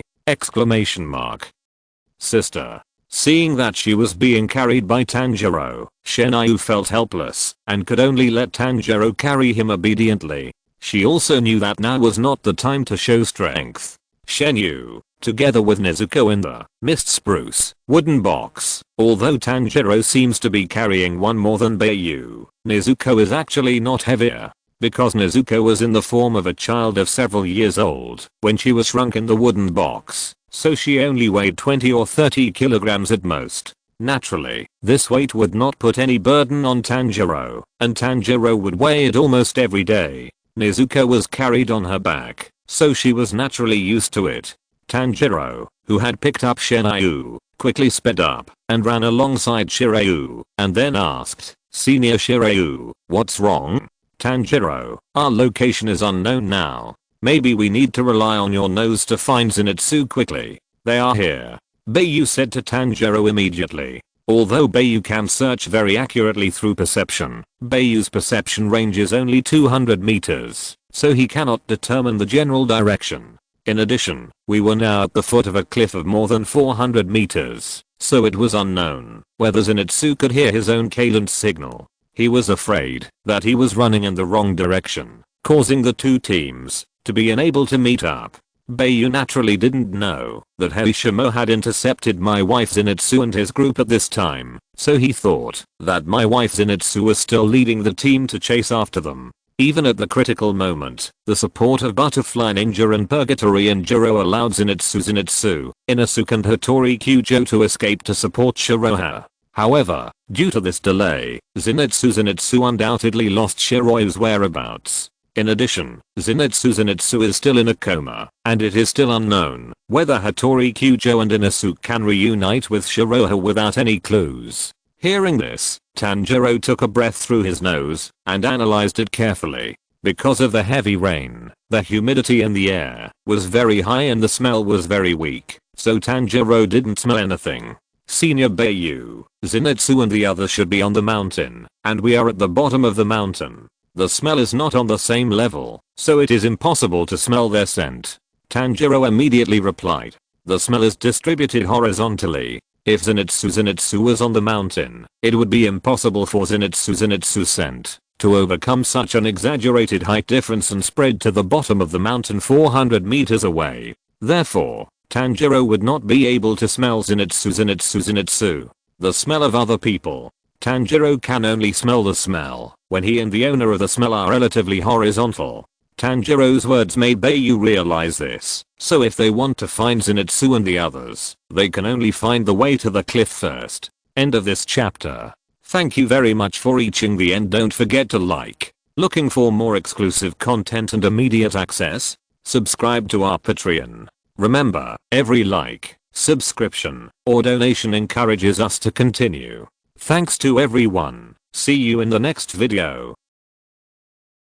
Sister. Seeing that she was being carried by Tanjiro, Shenyu felt helpless, and could only let Tanjiro carry him obediently. She also knew that now was not the time to show strength. Shenyu, together with Nezuko in the mist spruce wooden box, although Tanjiro seems to be carrying one more than Bai Yu, Nezuko is actually not heavier. Because Nezuko was in the form of a child of several years old when she was shrunk in the wooden box, so she only weighed 20 or 30 kilograms at most. Naturally, this weight would not put any burden on Tanjiro, and Tanjiro would weigh it almost every day. Nezuko was carried on her back, so she was naturally used to it. Tanjiro, who had picked up Shenyu, quickly sped up and ran alongside Shiryu, and then asked, "Senior Shiryu, what's wrong?" "Tanjiro, our location is unknown now. Maybe we need to rely on your nose to find Zenitsu quickly." "They are here," Bai Yu said to Tanjiro immediately. Although Bai Yu can search very accurately through perception, Bai Yu's perception range is only 200 meters, so he cannot determine the general direction. In addition, we were now at the foot of a cliff of more than 400 meters, so it was unknown whether Zenitsu could hear his own cadence signal. He was afraid that he was running in the wrong direction, causing the two teams to be unable to meet up. Bai Yu naturally didn't know that Heishimo had intercepted my wife Zenitsu and his group at this time, so he thought that my wife Zenitsu was still leading the team to chase after them. Even at the critical moment, the support of Butterfly Ninja and Purgatory and Jiro allowed Zenitsu, Inosuke and Hattori Kyujo to escape to support Shiroha. However, due to this delay, Zenitsu undoubtedly lost Shiroyu's whereabouts. In addition, Zenitsu is still in a coma, and it is still unknown whether Hattori Kyujo and Inosuke can reunite with Shiroha without any clues. Hearing this, Tanjiro took a breath through his nose and analyzed it carefully. Because of the heavy rain, the humidity in the air was very high and the smell was very weak, so Tanjiro didn't smell anything. "Senior Bai Yu, Zenitsu and the others should be on the mountain, and we are at the bottom of the mountain. The smell is not on the same level, so it is impossible to smell their scent." Tanjiro immediately replied. "The smell is distributed horizontally. If Zenitsu was on the mountain, it would be impossible for Zenitsu's scent to overcome such an exaggerated height difference and spread to the bottom of the mountain 400 meters away. Therefore, Tanjiro would not be able to smell Zenitsu. The smell of other people. Tanjiro can only smell the smell when he and the owner of the smell are relatively horizontal." Tanjiro's words made Bai Yu realize this, so if they want to find Zenitsu and the others, they can only find the way to the cliff first. End of this chapter. Thank you very much for reaching the end. Don't forget to like. Looking for more exclusive content and immediate access? Subscribe to our Patreon. Remember, every like, subscription, or donation encourages us to continue. Thanks to everyone. See you in the next video.